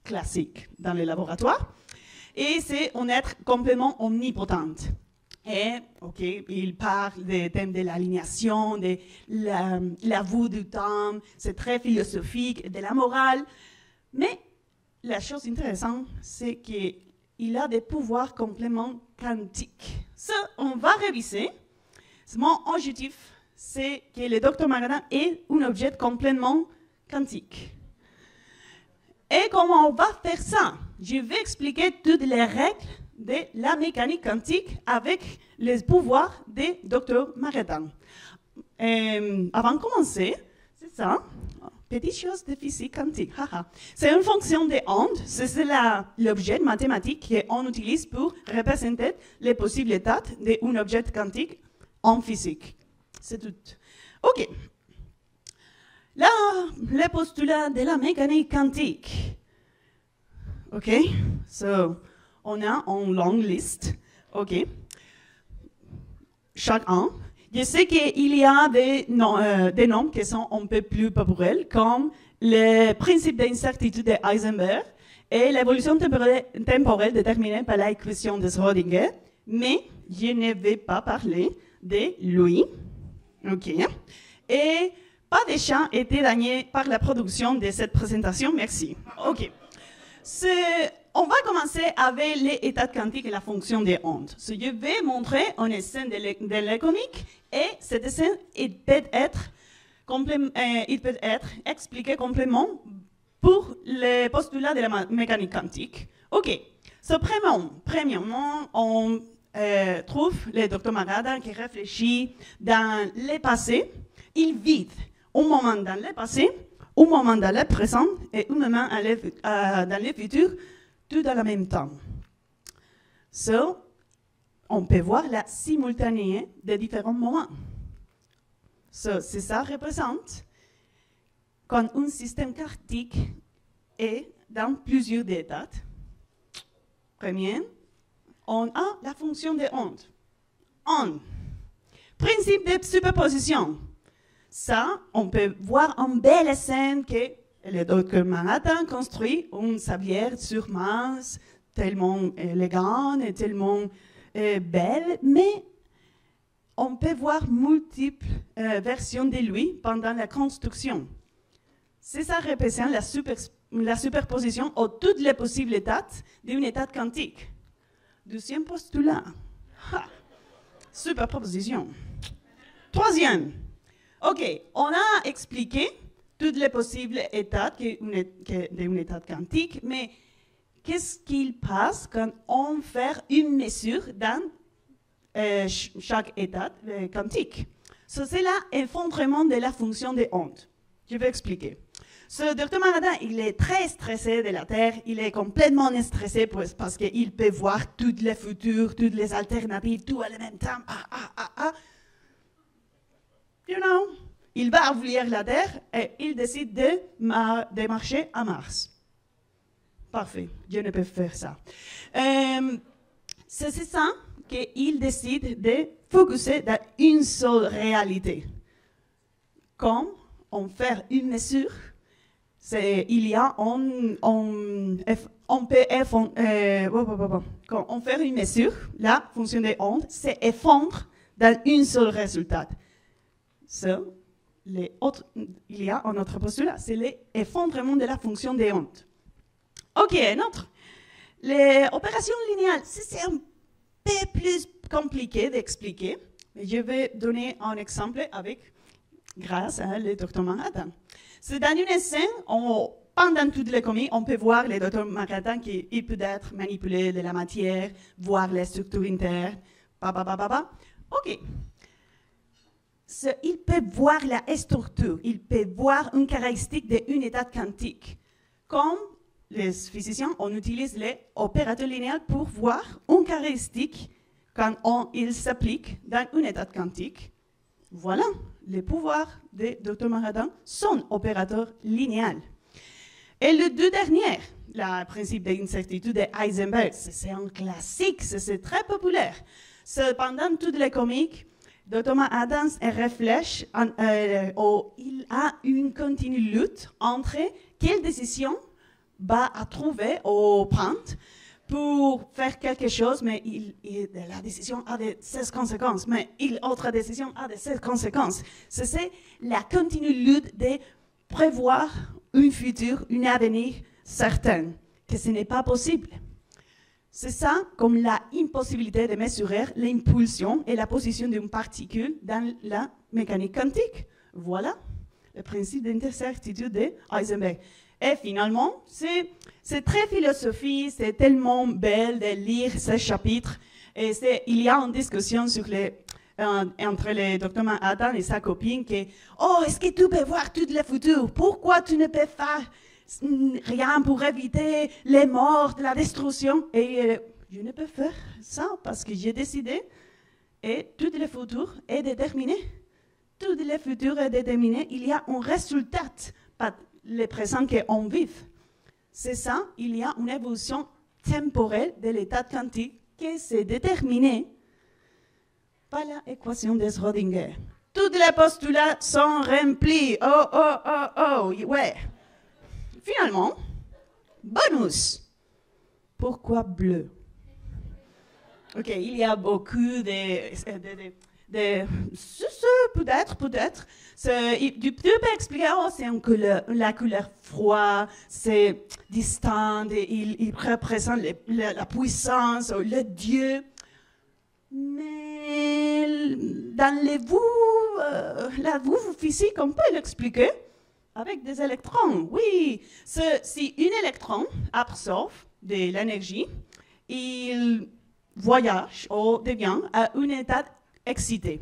classique dans les laboratoires. Et c'est un être complètement omnipotent. Et, OK, il parle des thèmes de l'alignation, de la vue du temps, c'est très philosophique, de la morale. Mais la chose intéressante, c'est qu'il a des pouvoirs complètement quantiques. Ça, on va réviser. Mon objectif, c'est que le Dr. Manhattan est un objet complètement quantique. Et comment on va faire ça? Je vais expliquer toutes les règles de la mécanique quantique avec les pouvoirs de Dr. Manhattan. Avant de commencer, c'est ça. Petite chose de physique quantique. C'est une fonction de onde. C'est l'objet mathématique qu'on utilise pour représenter les possibles états d'un objet quantique en physique. C'est tout. OK. Là, le postulat de la mécanique quantique. OK. So, on a une longue liste. OK. Chaque un. Je sais qu'il y a des noms qui sont un peu plus populaires, comme le principe d'incertitude de Heisenberg et l'évolution temporelle déterminée par l'équation de Schrödinger, mais je ne vais pas parler de lui. OK. Et pas de champ été gagné par la production de cette présentation. Merci. OK. On va commencer avec les états quantiques et la fonction des ondes. Je vais montrer une scène de la comique et cette scène, il peut être expliqué complètement pour le postulat de la mécanique quantique. OK. Premièrement, trouve le Dr. Manhattan qui réfléchit dans le passé, il vit un moment dans le passé, un moment dans le présent et un moment dans le futur, tout en même temps. So, on peut voir la simultanéité des différents moments. So, c'est ça représente quand un système quantique est dans plusieurs états. Premier, on a la fonction des ondes. On. Principe de superposition. Ça, on peut voir en belle scène que le Dr. Manhattan construit une sablière sur Mars, tellement élégante et tellement belle, mais on peut voir multiples versions de lui pendant la construction. C'est ça représente la superposition aux toutes les possibles états d'une état quantique. Deuxième postulat. Ha. Superposition. Troisième. OK, on a expliqué toutes les possibles états d'une état quantique, mais qu'est-ce qu'il passe quand on fait une mesure dans chaque état quantique? C'est l'effondrement de la fonction des ondes. Je vais expliquer. Ce Dr. Manhattan, il est très stressé de la Terre, il est complètement stressé parce qu'il peut voir toutes les futurs, toutes les alternatives, tout en même temps. You know, il va abolir la Terre et il décide de marcher à Mars. Parfait, je ne peux faire ça. C'est ça qu'il décide de focuser dans une seule réalité. Comme on fait une mesure, quand on fait une mesure, la fonction des ondes s'effondre dans un seul résultat. Il y a un autre postulat, c'est l'effondrement de la fonction des ondes. OK, un autre. Les opérations linéaires, c'est un peu plus compliqué d'expliquer, mais je vais donner un exemple grâce à le Dr. Manhattan. C'est dans une scène, pendant toutes les comics, on peut voir le Dr. Manhattan qui peut être manipulé de la matière, voir les structures internes, OK. Il peut voir la structure, il peut voir une caractéristique d'une état quantique. Comme les physiciens, on utilise les opérateurs linéaires pour voir une caractéristique quand il s'applique dans une état quantique. Voilà, les pouvoirs de Dr. Manhattan sont opérateurs linéaires. Et le deux dernier, le principe d'incertitude de Heisenberg, c'est un classique, c'est très populaire. Pendant toutes les comics, Dr. Manhattan réfléchit, il a une continue lutte entre quelle décision va à trouver ou prendre pour faire quelque chose, mais la décision a de ses conséquences, mais l'autre décision a de ses conséquences. C'est la continue lutte de prévoir un futur, un avenir certain, que ce n'est pas possible. C'est ça comme l'impossibilité de mesurer l'impulsion et la position d'une particule dans la mécanique quantique. Voilà le principe d'incertitude de Heisenberg. Et finalement, c'est très philosophique, c'est tellement belle de lire ce chapitre. Et il y a une discussion sur entre le Dr. Manhattan et sa copine qui est-ce que tu peux voir tout le futur? Pourquoi tu ne peux faire rien pour éviter les morts, la destruction? Et je ne peux faire ça parce que j'ai décidé et tout le futur est déterminé. Tout le futur est déterminé. Il y a un résultat, pas le présent qu'on vit. C'est ça, il y a une évolution temporelle de l'état quantique qui s'est déterminée par l'équation de Schrödinger. Tous les postulats sont remplis. Ouais. Finalement, bonus. Pourquoi bleu? OK, il y a beaucoup peut-être. Tu peux expliquer, c'est la couleur froide, c'est distant, il représente la puissance, le Dieu. Mais dans la boue physique, on peut l'expliquer avec des électrons. Oui, si un électron absorbe de l'énergie, il voyage ou devient à un état excité.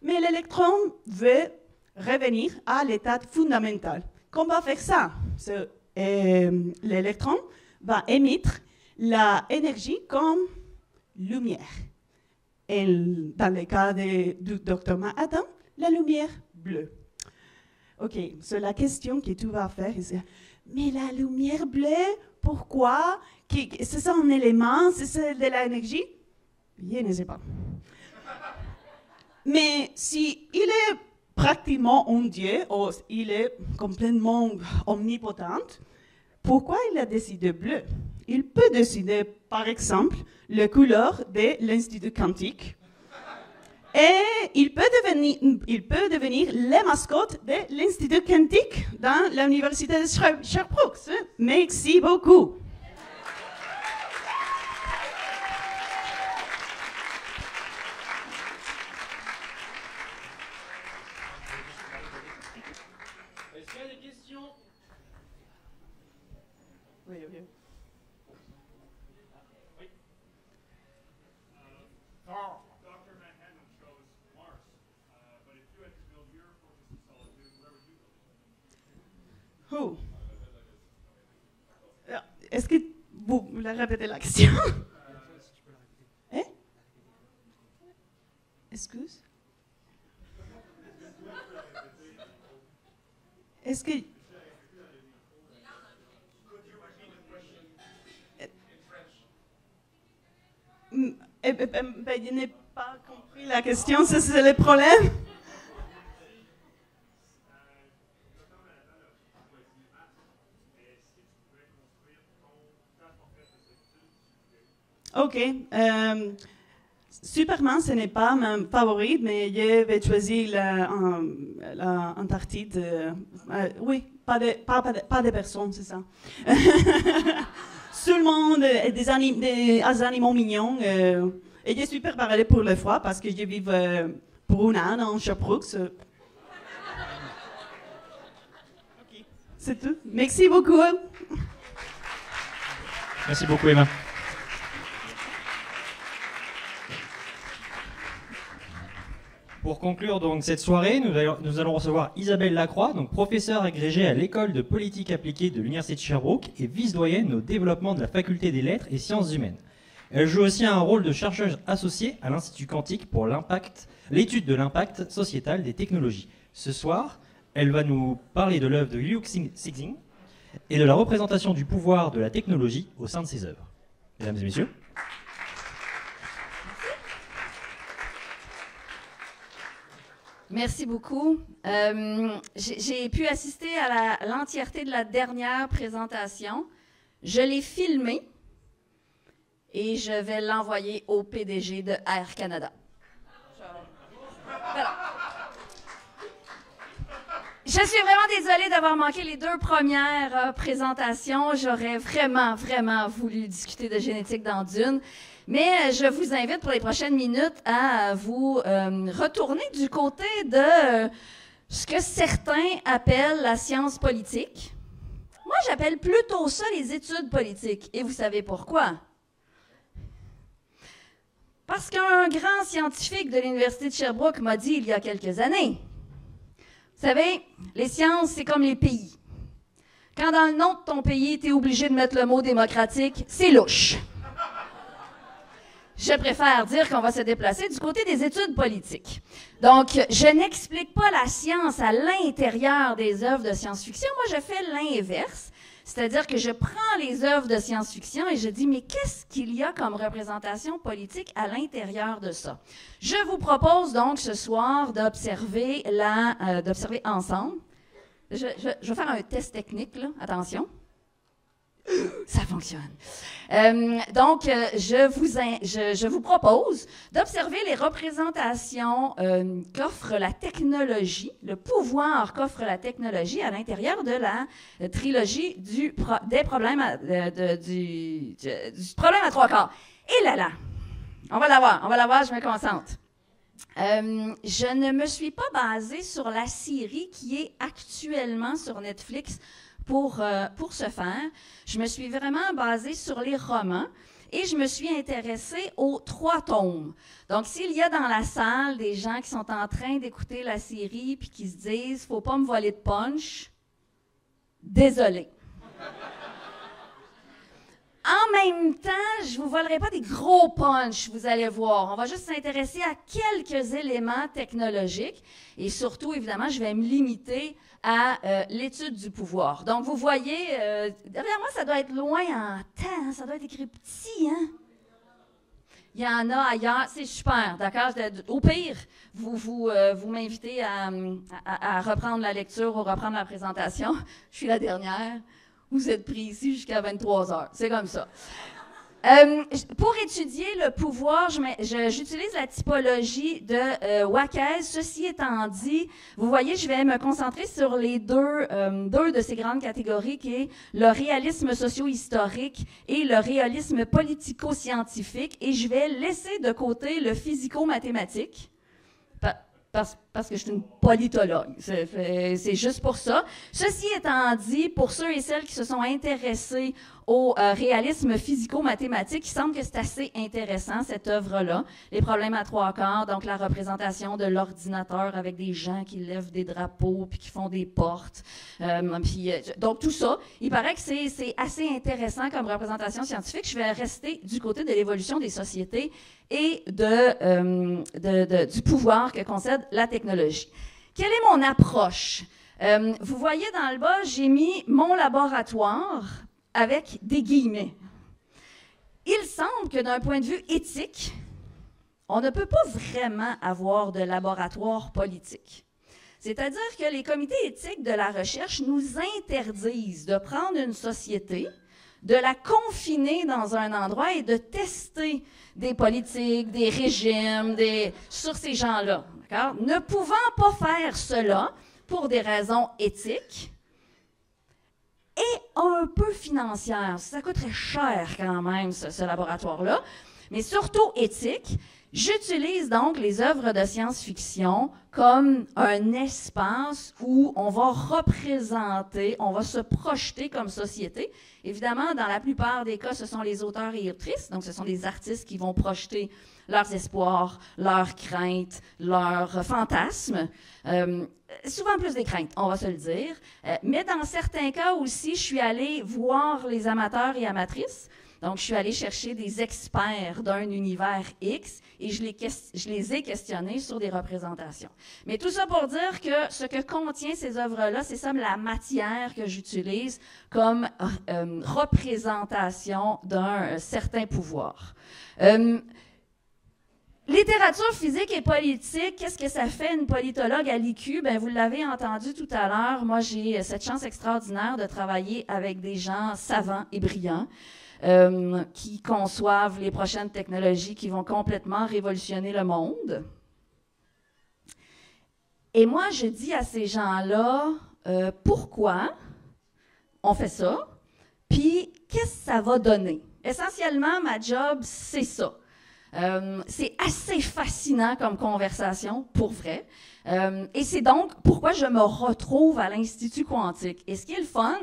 Mais l'électron veut revenir à l'état fondamental. Qu'on va faire ça? L'électron va émettre l'énergie comme lumière. Et dans le cas du Dr. Manhattan, la lumière bleue. OK, c'est la question que tu vas faire. Mais la lumière bleue, pourquoi? C'est ça un élément? C'est de l'énergie? Je ne sais pas. Mais si il est pratiquement un dieu, ou il est complètement omnipotent, pourquoi il a décidé bleu? Il peut décider, par exemple, la couleur de l'Institut quantique. Et il peut devenir la mascotte de l'Institut quantique dans l'Université de Sherbrooke. Merci beaucoup. Est-ce qu'il y a des questions? Oui, oui. Dr. Manhattan chose Mars, but if you had to build your fortress of solitude, where would you build it? Est-ce que vous voulez répéter la question? Hein? Excuse? Est-ce que... Je n'ai pas compris la question, c'est le problème. OK. Superman, ce n'est pas mon favori, mais je vais choisir l'Antarctique. Oui, pas de personnes, c'est ça. Seulement des animaux mignons. Et je suis préparée pour le froid parce que je vis pour un an en Sherbrooke. Okay. C'est tout. Merci beaucoup. Merci beaucoup, Emma. Pour conclure donc cette soirée, nous allons recevoir Isabelle Lacroix, donc professeure agrégée à l'école de politique appliquée de l'Université de Sherbrooke et vice-doyenne au développement de la faculté des lettres et sciences humaines. Elle joue aussi un rôle de chercheuse associée à l'Institut quantique pour l'étude de l'impact sociétal des technologies. Ce soir, elle va nous parler de l'œuvre de Liu Cixin et de la représentation du pouvoir de la technologie au sein de ses œuvres. Mesdames et messieurs. Merci beaucoup. J'ai pu assister à l'entièreté de la dernière présentation. Je l'ai filmée et je vais l'envoyer au PDG de Air Canada. Voilà. Je suis vraiment désolée d'avoir manqué les deux premières présentations. J'aurais vraiment, vraiment voulu discuter de génétique dans Dune. Mais je vous invite pour les prochaines minutes à vous retourner du côté de ce que certains appellent la science politique. Moi, j'appelle plutôt ça les études politiques. Et vous savez pourquoi? Parce qu'un grand scientifique de l'Université de Sherbrooke m'a dit il y a quelques années, vous savez, les sciences, c'est comme les pays. Quand dans le nom de ton pays, tu es obligé de mettre le mot démocratique, c'est louche. Je préfère dire qu'on va se déplacer du côté des études politiques. Donc, je n'explique pas la science à l'intérieur des œuvres de science-fiction. Moi, je fais l'inverse. C'est-à-dire que je prends les œuvres de science-fiction et je dis, mais qu'est-ce qu'il y a comme représentation politique à l'intérieur de ça? Je vous propose donc ce soir d'observer ensemble. Je vais faire un test technique, là. Attention. Ça fonctionne. Donc, je vous propose d'observer les représentations qu'offre la technologie, le pouvoir qu'offre la technologie à l'intérieur de la trilogie du problème à trois quarts. Et là, on va la voir, je me concentre. Je ne me suis pas basée sur la série qui est actuellement sur Netflix pour ce faire. Je me suis vraiment basée sur les romans et je me suis intéressée aux 3 tomes. Donc, s'il y a dans la salle des gens qui sont en train d'écouter la série puis qui se disent « faut pas me voler de punch », désolé. En même temps, je ne vous volerai pas des gros punchs, vous allez voir. On va juste s'intéresser à quelques éléments technologiques et surtout, évidemment, je vais me limiter à l'étude du pouvoir. Donc, vous voyez, derrière moi, ça doit être loin en temps, ça doit être écrit petit, hein? Il y en a ailleurs, c'est super, d'accord? Au pire, vous m'invitez à reprendre la lecture ou reprendre la présentation. Je suis la dernière. Vous êtes pris ici jusqu'à 23 heures. C'est comme ça. Pour étudier le pouvoir, j'utilise la typologie de Wackes. Ceci étant dit, vous voyez, je vais me concentrer sur les deux de ces grandes catégories, qui est le réalisme socio-historique et le réalisme politico-scientifique, et je vais laisser de côté le physico-mathématique. Parce que je suis une politologue. C'est juste pour ça. Ceci étant dit, pour ceux et celles qui se sont intéressés au réalisme physico-mathématique, il semble que c'est assez intéressant, cette œuvre-là. Les problèmes à 3/4, donc la représentation de l'ordinateur avec des gens qui lèvent des drapeaux puis qui font des portes. Donc, tout ça, il paraît que c'est assez intéressant comme représentation scientifique. Je vais rester du côté de l'évolution des sociétés et du pouvoir que concède la technologie. Quelle est mon approche? Vous voyez dans le bas, j'ai mis mon laboratoire avec des guillemets. Il semble que d'un point de vue éthique, on ne peut pas vraiment avoir de laboratoire politique. C'est-à-dire que les comités éthiques de la recherche nous interdisent de prendre une société, de la confiner dans un endroit et de tester des politiques, des régimes, sur ces gens-là. Ne pouvant pas faire cela pour des raisons éthiques et un peu financières, ça coûterait cher quand même, ce laboratoire-là, mais surtout éthique, j'utilise donc les œuvres de science-fiction comme un espace où on va représenter, on va se projeter comme société. Évidemment, dans la plupart des cas, ce sont les auteurs et autrices, donc ce sont des artistes qui vont projeter leurs espoirs, leurs craintes, leurs fantasmes. Souvent plus des craintes, on va se le dire. Mais dans certains cas aussi, je suis allée voir les amateurs et amatrices. Donc, je suis allée chercher des experts d'un univers X et je les ai questionnés sur des représentations. Mais tout ça pour dire que ce que contient ces œuvres-là, c'est ça la matière que j'utilise comme représentation d'un certain pouvoir. Littérature physique et politique, qu'est-ce que ça fait une politologue à l'IQ? Bien, vous l'avez entendu tout à l'heure, moi j'ai cette chance extraordinaire de travailler avec des gens savants et brillants qui conçoivent les prochaines technologies qui vont complètement révolutionner le monde. Et moi, je dis à ces gens-là, pourquoi on fait ça, puis qu'est-ce que ça va donner? Essentiellement, ma job, c'est ça. C'est assez fascinant comme conversation, pour vrai. Et c'est donc pourquoi je me retrouve à l'Institut quantique. Et ce qui est le fun,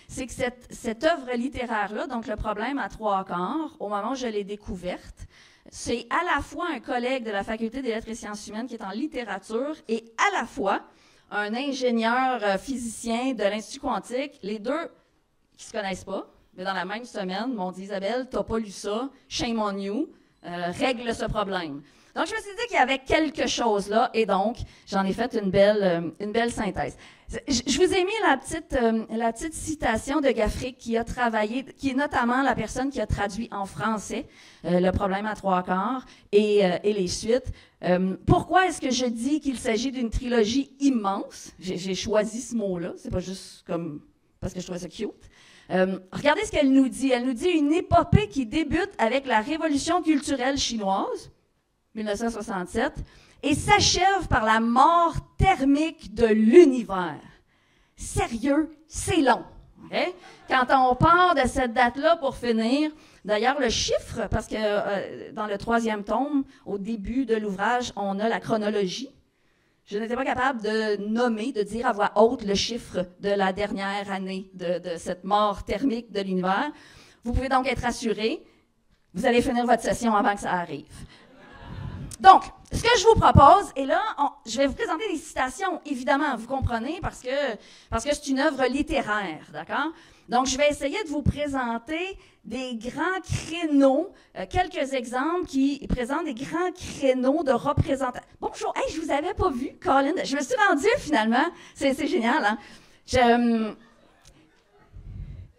c'est que cette œuvre littéraire-là, donc Le problème à 3/4, au moment où je l'ai découverte, c'est à la fois un collègue de la Faculté des lettres et sciences humaines qui est en littérature et à la fois un ingénieur physicien de l'Institut quantique, les deux qui ne se connaissent pas, mais dans la même semaine m'ont dit « Isabelle, tu n'as pas lu ça, shame on you ». Règle ce problème. Donc, je me suis dit qu'il y avait quelque chose là, et donc, j'en ai fait une belle synthèse. Je vous ai mis la petite citation de Gaffric qui a travaillé, qui est notamment la personne qui a traduit en français Le problème à 3/4 et les suites. Pourquoi est-ce que je dis qu'il s'agit d'une trilogie immense? J'ai choisi ce mot-là, c'est pas juste comme parce que je trouvais ça cute. Regardez ce qu'elle nous dit. Elle nous dit une épopée qui débute avec la révolution culturelle chinoise, 1967, et s'achève par la mort thermique de l'univers. Sérieux, c'est long. Okay? Quand on part de cette date-là pour finir, d'ailleurs le chiffre, parce que dans le 3e tome, au début de l'ouvrage, on a la chronologie. Je n'étais pas capable de nommer, de dire à voix haute le chiffre de la dernière année de cette mort thermique de l'univers. Vous pouvez donc être assuré, vous allez finir votre session avant que ça arrive. Donc, ce que je vous propose, et là, je vais vous présenter des citations, évidemment, vous comprenez, parce que c'est une œuvre littéraire, d'accord? Donc, je vais essayer de vous présenter des grands créneaux, quelques exemples qui présentent des grands créneaux de représentation. Bonjour, hey, je vous avais pas vu, Colin. Je me suis rendue, finalement. C'est génial, hein?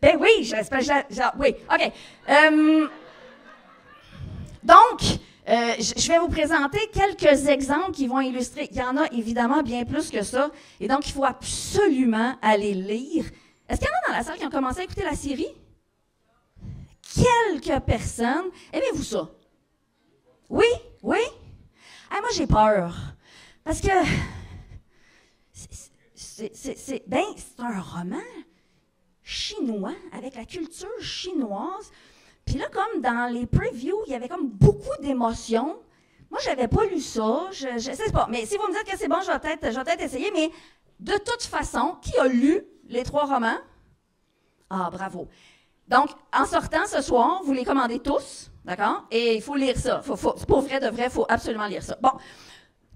Ben oui, j'espère oui, OK. Donc, je vais vous présenter quelques exemples qui vont illustrer. Il y en a évidemment bien plus que ça. Et donc, il faut absolument aller lire. Est-ce qu'il y en a dans la salle qui ont commencé à écouter la série? Quelques personnes. Aimez-vous ça? Oui? Oui? Ah, moi, j'ai peur. Parce que c'est un roman chinois avec la culture chinoise. Puis là, comme dans les previews, il y avait comme beaucoup d'émotions. Moi, j'avais pas lu ça. Je sais pas. Mais si vous me dites que c'est bon, je vais peut-être essayer. Mais de toute façon, qui a lu les 3 romans? Ah, bravo. Donc, en sortant ce soir, vous les commandez tous, d'accord? Et il faut lire ça. Pour vrai de vrai, il faut absolument lire ça. Bon.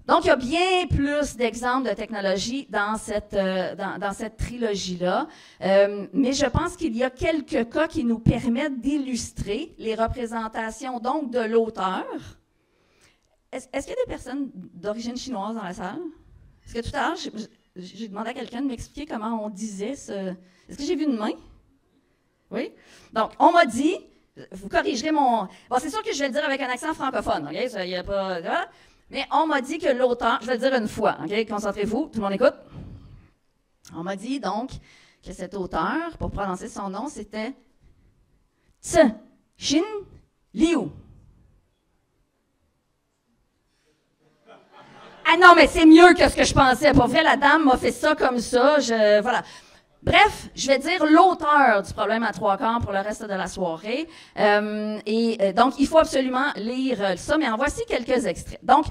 Donc, il y a bien plus d'exemples de technologie dans cette trilogie-là, mais je pense qu'il y a quelques cas qui nous permettent d'illustrer les représentations donc de l'auteur. Est-ce qu'il y a des personnes d'origine chinoise dans la salle? Est-ce que tout à l'heure, j'ai demandé à quelqu'un de m'expliquer comment on disait ce... Est-ce que j'ai vu une main? Oui? Donc, on m'a dit, vous corrigerez mon... Bon, c'est sûr que je vais le dire avec un accent francophone, OK? Il n'y a pas... Mais on m'a dit que l'auteur, je vais le dire une fois, OK? Concentrez-vous, tout le monde écoute. On m'a dit donc que cet auteur, pour prononcer son nom, c'était Cixin Liu. Ah non, mais c'est mieux que ce que je pensais. Pour vrai, la dame m'a fait ça comme ça. Voilà. Bref, je vais dire l'auteur du problème à 3/4 pour le reste de la soirée. Donc, il faut absolument lire ça, mais en voici quelques extraits. Donc,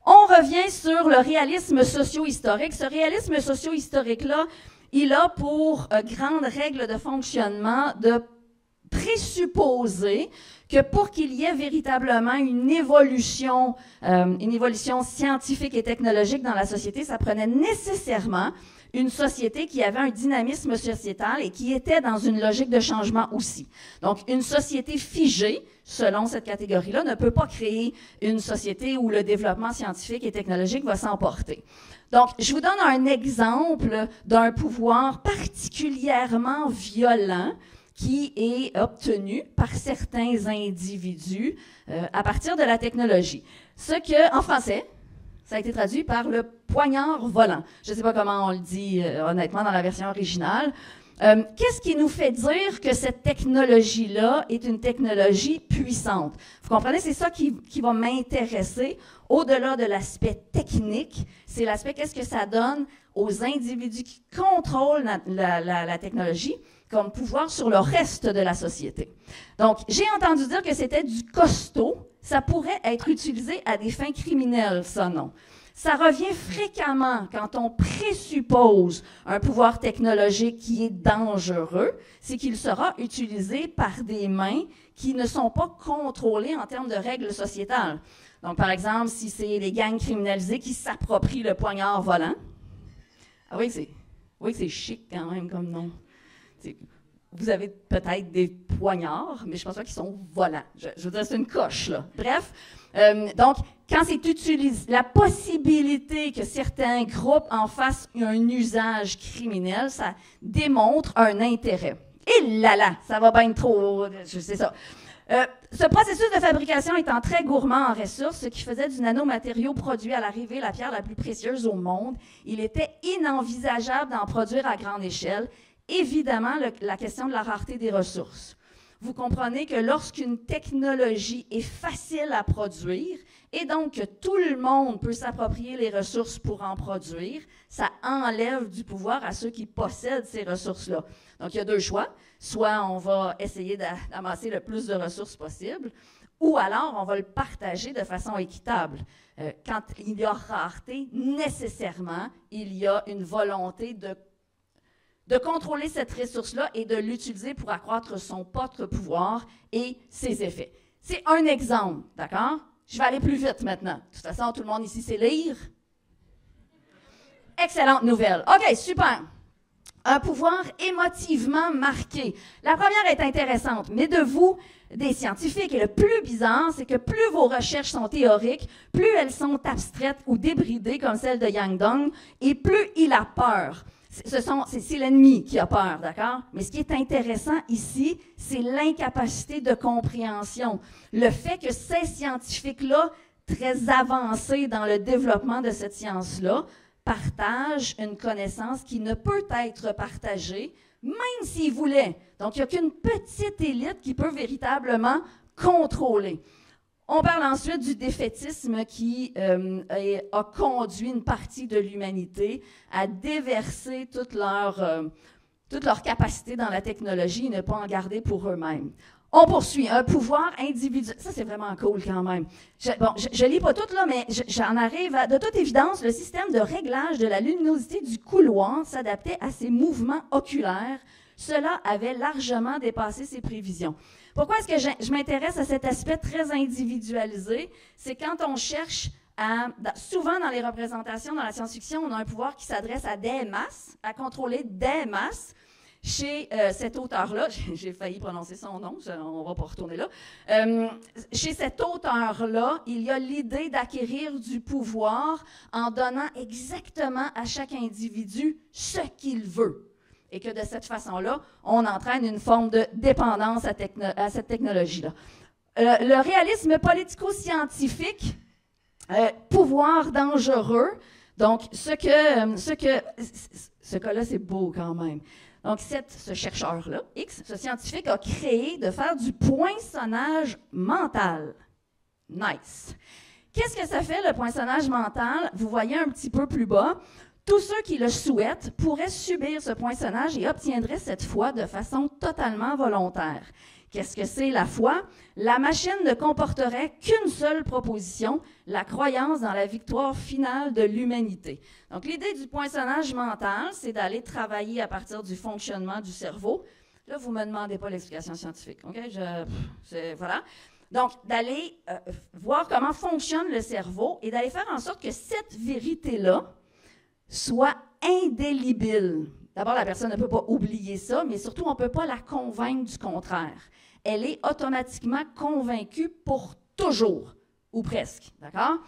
on revient sur le réalisme socio-historique. Ce réalisme socio-historique-là, il a pour grande règle de fonctionnement de présupposer que pour qu'il y ait véritablement une évolution scientifique et technologique dans la société, ça prenait nécessairement une société qui avait un dynamisme sociétal et qui était dans une logique de changement aussi. Donc, une société figée, selon cette catégorie-là, ne peut pas créer une société où le développement scientifique et technologique va s'emporter. Donc, je vous donne un exemple d'un pouvoir particulièrement violent qui est obtenu par certains individus à partir de la technologie. Ce que, en français, ça a été traduit par le poignard volant. Je ne sais pas comment on le dit honnêtement dans la version originale. Qu'est-ce qui nous fait dire que cette technologie-là est une technologie puissante? Vous comprenez, c'est ça qui va m'intéresser. Au-delà de l'aspect technique, c'est l'aspect qu'est-ce que ça donne aux individus qui contrôlent la technologie comme pouvoir sur le reste de la société. Donc, j'ai entendu dire que c'était du costaud. Ça pourrait être utilisé à des fins criminelles, ça non. Ça revient fréquemment quand on présuppose un pouvoir technologique qui est dangereux, c'est qu'il sera utilisé par des mains qui ne sont pas contrôlées en termes de règles sociétales. Donc, par exemple, si c'est les gangs criminalisés qui s'approprient le poignard volant. Ah oui, c'est chic quand même comme nom. Vous avez peut-être des poignards, mais je pense pas qu'ils sont volants. Je veux dire, c'est une coche, là. Bref, donc, quand c'est utilisé, la possibilité que certains groupes en fassent un usage criminel, ça démontre un intérêt. Et là, ça va bien trop, je sais ça. Ce processus de fabrication étant très gourmand en ressources, ce qui faisait du nanomatériau produit à l'arrivée la pierre la plus précieuse au monde, il était inenvisageable d'en produire à grande échelle. Évidemment, la question de la rareté des ressources. Vous comprenez que lorsqu'une technologie est facile à produire et donc que tout le monde peut s'approprier les ressources pour en produire, ça enlève du pouvoir à ceux qui possèdent ces ressources-là. Donc, il y a deux choix. Soit on va essayer d'amasser le plus de ressources possible, ou alors on va le partager de façon équitable. Quand il y a rareté, nécessairement, il y a une volonté de contrôler cette ressource-là et de l'utiliser pour accroître son propre pouvoir et ses effets. C'est un exemple, d'accord? Je vais aller plus vite maintenant. De toute façon, tout le monde ici sait lire. Excellente nouvelle. OK, super. Un pouvoir émotivement marqué. La première est intéressante, mais de vous, des scientifiques, et le plus bizarre, c'est que plus vos recherches sont théoriques, plus elles sont abstraites ou débridées, comme celle de Yang Dong, et plus il a peur. C'est l'ennemi qui a peur, d'accord? Mais ce qui est intéressant ici, c'est l'incapacité de compréhension. Le fait que ces scientifiques-là, très avancés dans le développement de cette science-là, partagent une connaissance qui ne peut être partagée, même s'ils voulaient. Donc, il n'y a qu'une petite élite qui peut véritablement contrôler. On parle ensuite du défaitisme qui a conduit une partie de l'humanité à déverser toute leur capacité dans la technologie et ne pas en garder pour eux-mêmes. On poursuit. Un pouvoir individuel. Ça, c'est vraiment cool quand même. Je lis pas tout, là, mais j'en arrive à... De toute évidence, le système de réglage de la luminosité du couloir s'adaptait à ses mouvements oculaires. Cela avait largement dépassé ses prévisions. Pourquoi est-ce que je m'intéresse à cet aspect très individualisé? C'est quand on cherche souvent dans les représentations, dans la science-fiction, on a un pouvoir qui s'adresse à des masses, à contrôler des masses. Chez cet auteur-là, j'ai failli prononcer son nom, on ne va pas retourner là. Chez cet auteur-là, il y a l'idée d'acquérir du pouvoir en donnant exactement à chaque individu ce qu'il veut. Et que de cette façon-là, on entraîne une forme de dépendance à cette technologie-là. Le réalisme politico-scientifique, pouvoir dangereux, donc ce cas-là, c'est beau quand même. Donc, ce chercheur-là, X, ce scientifique, a créé de faire du poinçonnage mental. Nice. Qu'est-ce que ça fait, le poinçonnage mental? Vous voyez un petit peu plus bas. Tous ceux qui le souhaitent pourraient subir ce poinçonnage et obtiendraient cette foi de façon totalement volontaire. Qu'est-ce que c'est la foi? La machine ne comporterait qu'une seule proposition, la croyance dans la victoire finale de l'humanité. Donc, l'idée du poinçonnage mental, c'est d'aller travailler à partir du fonctionnement du cerveau. Là, vous ne me demandez pas l'explication scientifique, OK? Voilà. Donc, d'aller voir comment fonctionne le cerveau et d'aller faire en sorte que cette vérité-là soit indélébile. D'abord, la personne ne peut pas oublier ça, mais surtout, on ne peut pas la convaincre du contraire. Elle est automatiquement convaincue pour toujours, ou presque, d'accord?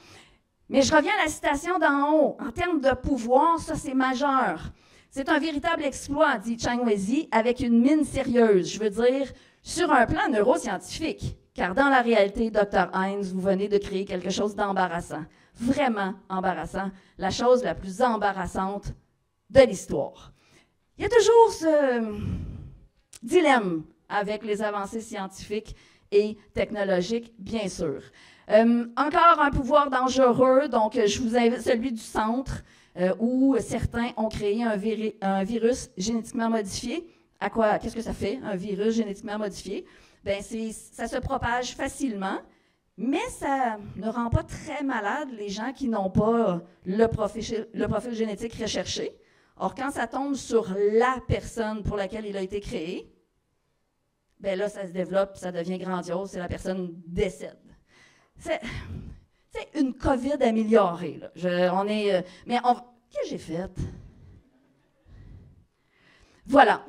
Mais je reviens à la citation d'en haut. En termes de pouvoir, ça, c'est majeur. C'est un véritable exploit, dit Chang Wei-zi, avec une mine sérieuse. Je veux dire, sur un plan neuroscientifique. Car dans la réalité, Dr. Heinz, vous venez de créer quelque chose d'embarrassant. Vraiment embarrassant. La chose la plus embarrassante de l'histoire. Il y a toujours ce dilemme avec les avancées scientifiques et technologiques, bien sûr. Encore un pouvoir dangereux, donc je vous invite celui du centre, où certains ont créé un virus génétiquement modifié. À quoi? Qu'est-ce que ça fait, un virus génétiquement modifié? Bien, ça se propage facilement, mais ça ne rend pas très malade les gens qui n'ont pas le profil génétique recherché. Or, quand ça tombe sur la personne pour laquelle il a été créé, bien là, ça se développe, ça devient grandiose et la personne décède. C'est une COVID améliorée. Là. Qu'est-ce que j'ai fait? Voilà.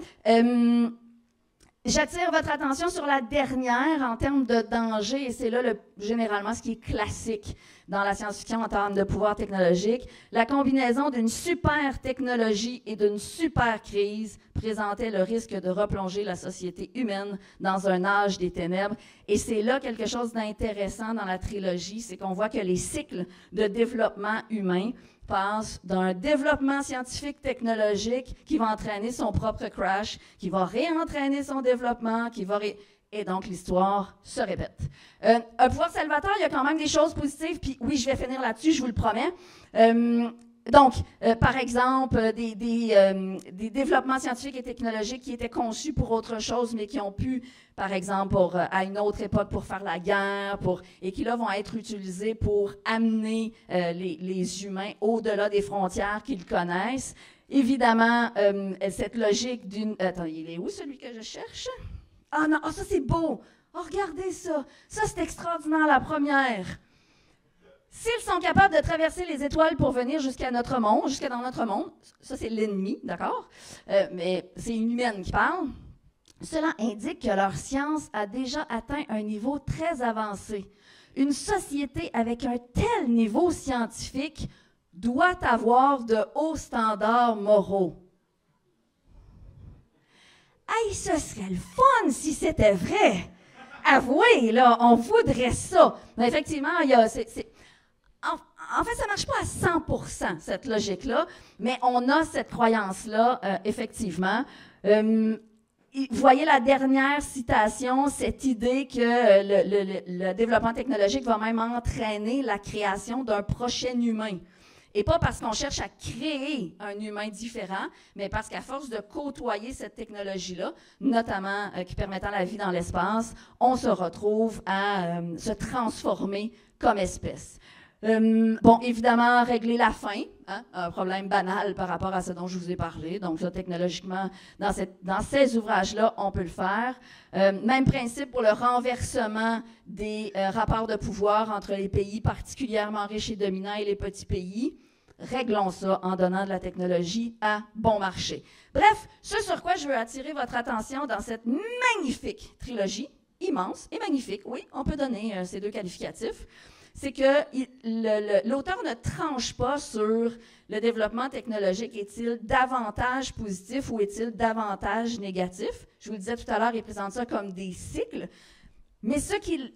J'attire votre attention sur la dernière en termes de danger, et c'est là généralement ce qui est classique dans la science-fiction en termes de pouvoir technologique. La combinaison d'une super technologie et d'une super crise présentait le risque de replonger la société humaine dans un âge des ténèbres. Et c'est là quelque chose d'intéressant dans la trilogie, c'est qu'on voit que les cycles de développement humain passe d'un développement scientifique technologique qui va entraîner son propre crash, qui va réentraîner son développement, et donc l'histoire se répète. Un pouvoir salvateur, il y a quand même des choses positives, puis oui, je vais finir là-dessus, je vous le promets. Par exemple, des développements scientifiques et technologiques qui étaient conçus pour autre chose, mais qui ont pu, par exemple, à une autre époque, pour faire la guerre, et qui là vont être utilisés pour amener les humains au-delà des frontières qu'ils connaissent. Évidemment, cette logique d'une... Attends, il est où celui que je cherche? Ah non, ça c'est beau! Oh, regardez ça. Ça, c'est extraordinaire, la première. S'ils sont capables de traverser les étoiles pour venir jusqu'à notre monde, jusqu'à dans notre monde, ça, c'est l'ennemi, d'accord? Mais c'est une humaine qui parle. Cela indique que leur science a déjà atteint un niveau très avancé. Une société avec un tel niveau scientifique doit avoir de hauts standards moraux. Hey, ce serait le fun si c'était vrai. Avouez, là, on voudrait ça. Mais effectivement, il y a... En fait, ça ne marche pas à 100%, cette logique-là, mais on a cette croyance-là, effectivement. Vous voyez la dernière citation, cette idée que le développement technologique va même entraîner la création d'un prochain humain. Et pas parce qu'on cherche à créer un humain différent, mais parce qu'à force de côtoyer cette technologie-là, notamment qui permettant la vie dans l'espace, on se retrouve à se transformer comme espèce. Bon, évidemment, régler la faim, hein, un problème banal par rapport à ce dont je vous ai parlé. Donc, ça, technologiquement, dans ces ouvrages-là, on peut le faire. Même principe pour le renversement des rapports de pouvoir entre les pays particulièrement riches et dominants et les petits pays. Réglons ça en donnant de la technologie à bon marché. Bref, ce sur quoi je veux attirer votre attention dans cette magnifique trilogie, immense et magnifique, oui, on peut donner ces deux qualificatifs, c'est que l'auteur ne tranche pas sur le développement technologique. Est-il davantage positif ou est-il davantage négatif? Je vous le disais tout à l'heure, il présente ça comme des cycles. Mais ce qui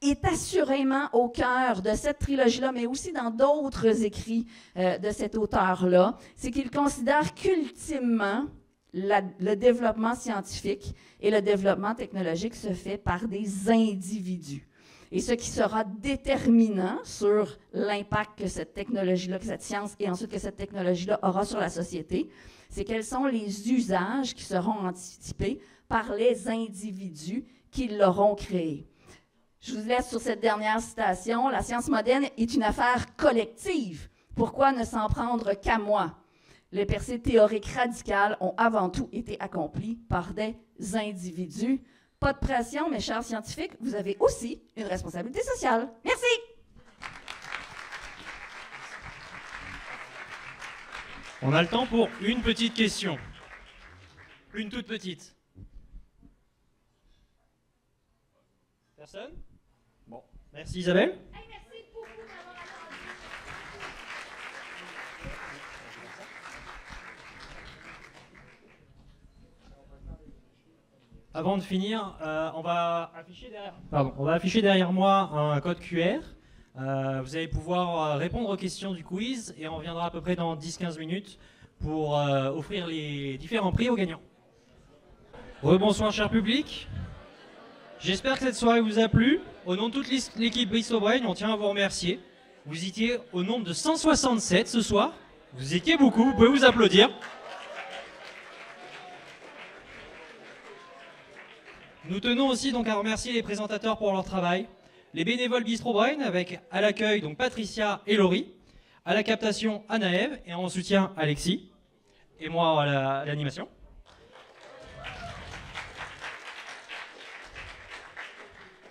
est assurément au cœur de cette trilogie-là, mais aussi dans d'autres écrits de cet auteur-là, c'est qu'il considère qu'ultimement, le développement scientifique et le développement technologique se fait par des individus. Et ce qui sera déterminant sur l'impact que cette technologie-là, que cette science et ensuite que cette technologie-là aura sur la société, c'est quels sont les usages qui seront anticipés par les individus qui l'auront créé. Je vous laisse sur cette dernière citation. La science moderne est une affaire collective. Pourquoi ne s'en prendre qu'à moi? Les percées théoriques radicales ont avant tout été accomplies par des individus. Pas de pression, mes chers scientifiques, vous avez aussi une responsabilité sociale. Merci! On a le temps pour une petite question. Une toute petite. Personne? Bon. Merci Isabelle. Hey, merci beaucoup d'avoir attendu. Avant de finir, on va afficher derrière moi un code QR. Vous allez pouvoir répondre aux questions du quiz et on reviendra à peu près dans 10-15 minutes pour offrir les différents prix aux gagnants. Rebonsoir cher public. J'espère que cette soirée vous a plu. Au nom de toute l'équipe Bristol Brain, on tient à vous remercier. Vous étiez au nombre de 167 ce soir. Vous étiez beaucoup, vous pouvez vous applaudir. Nous tenons aussi donc à remercier les présentateurs pour leur travail, les bénévoles Bistro Brain avec à l'accueil donc Patricia et Laurie, à la captation Anaëve et en soutien Alexis et moi à l'animation.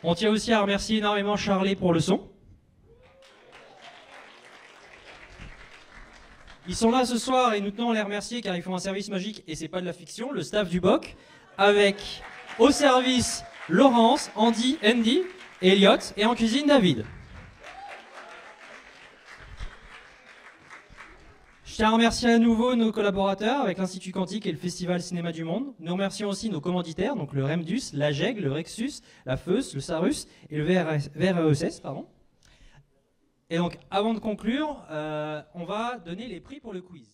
On tient aussi à remercier énormément Charlie pour le son. Ils sont là ce soir et nous tenons à les remercier car ils font un service magique et c'est pas de la fiction, le staff du BOC, avec au service Laurence, Andy et Elliot et en cuisine David. Je tiens à remercier à nouveau nos collaborateurs avec l'Institut Quantique et le Festival Cinéma du Monde. Nous remercions aussi nos commanditaires, donc le REMDUS, la GEG, le Rexus, la FEUS, le SARUS et le VRESS. Et donc, avant de conclure, on va donner les prix pour le quiz.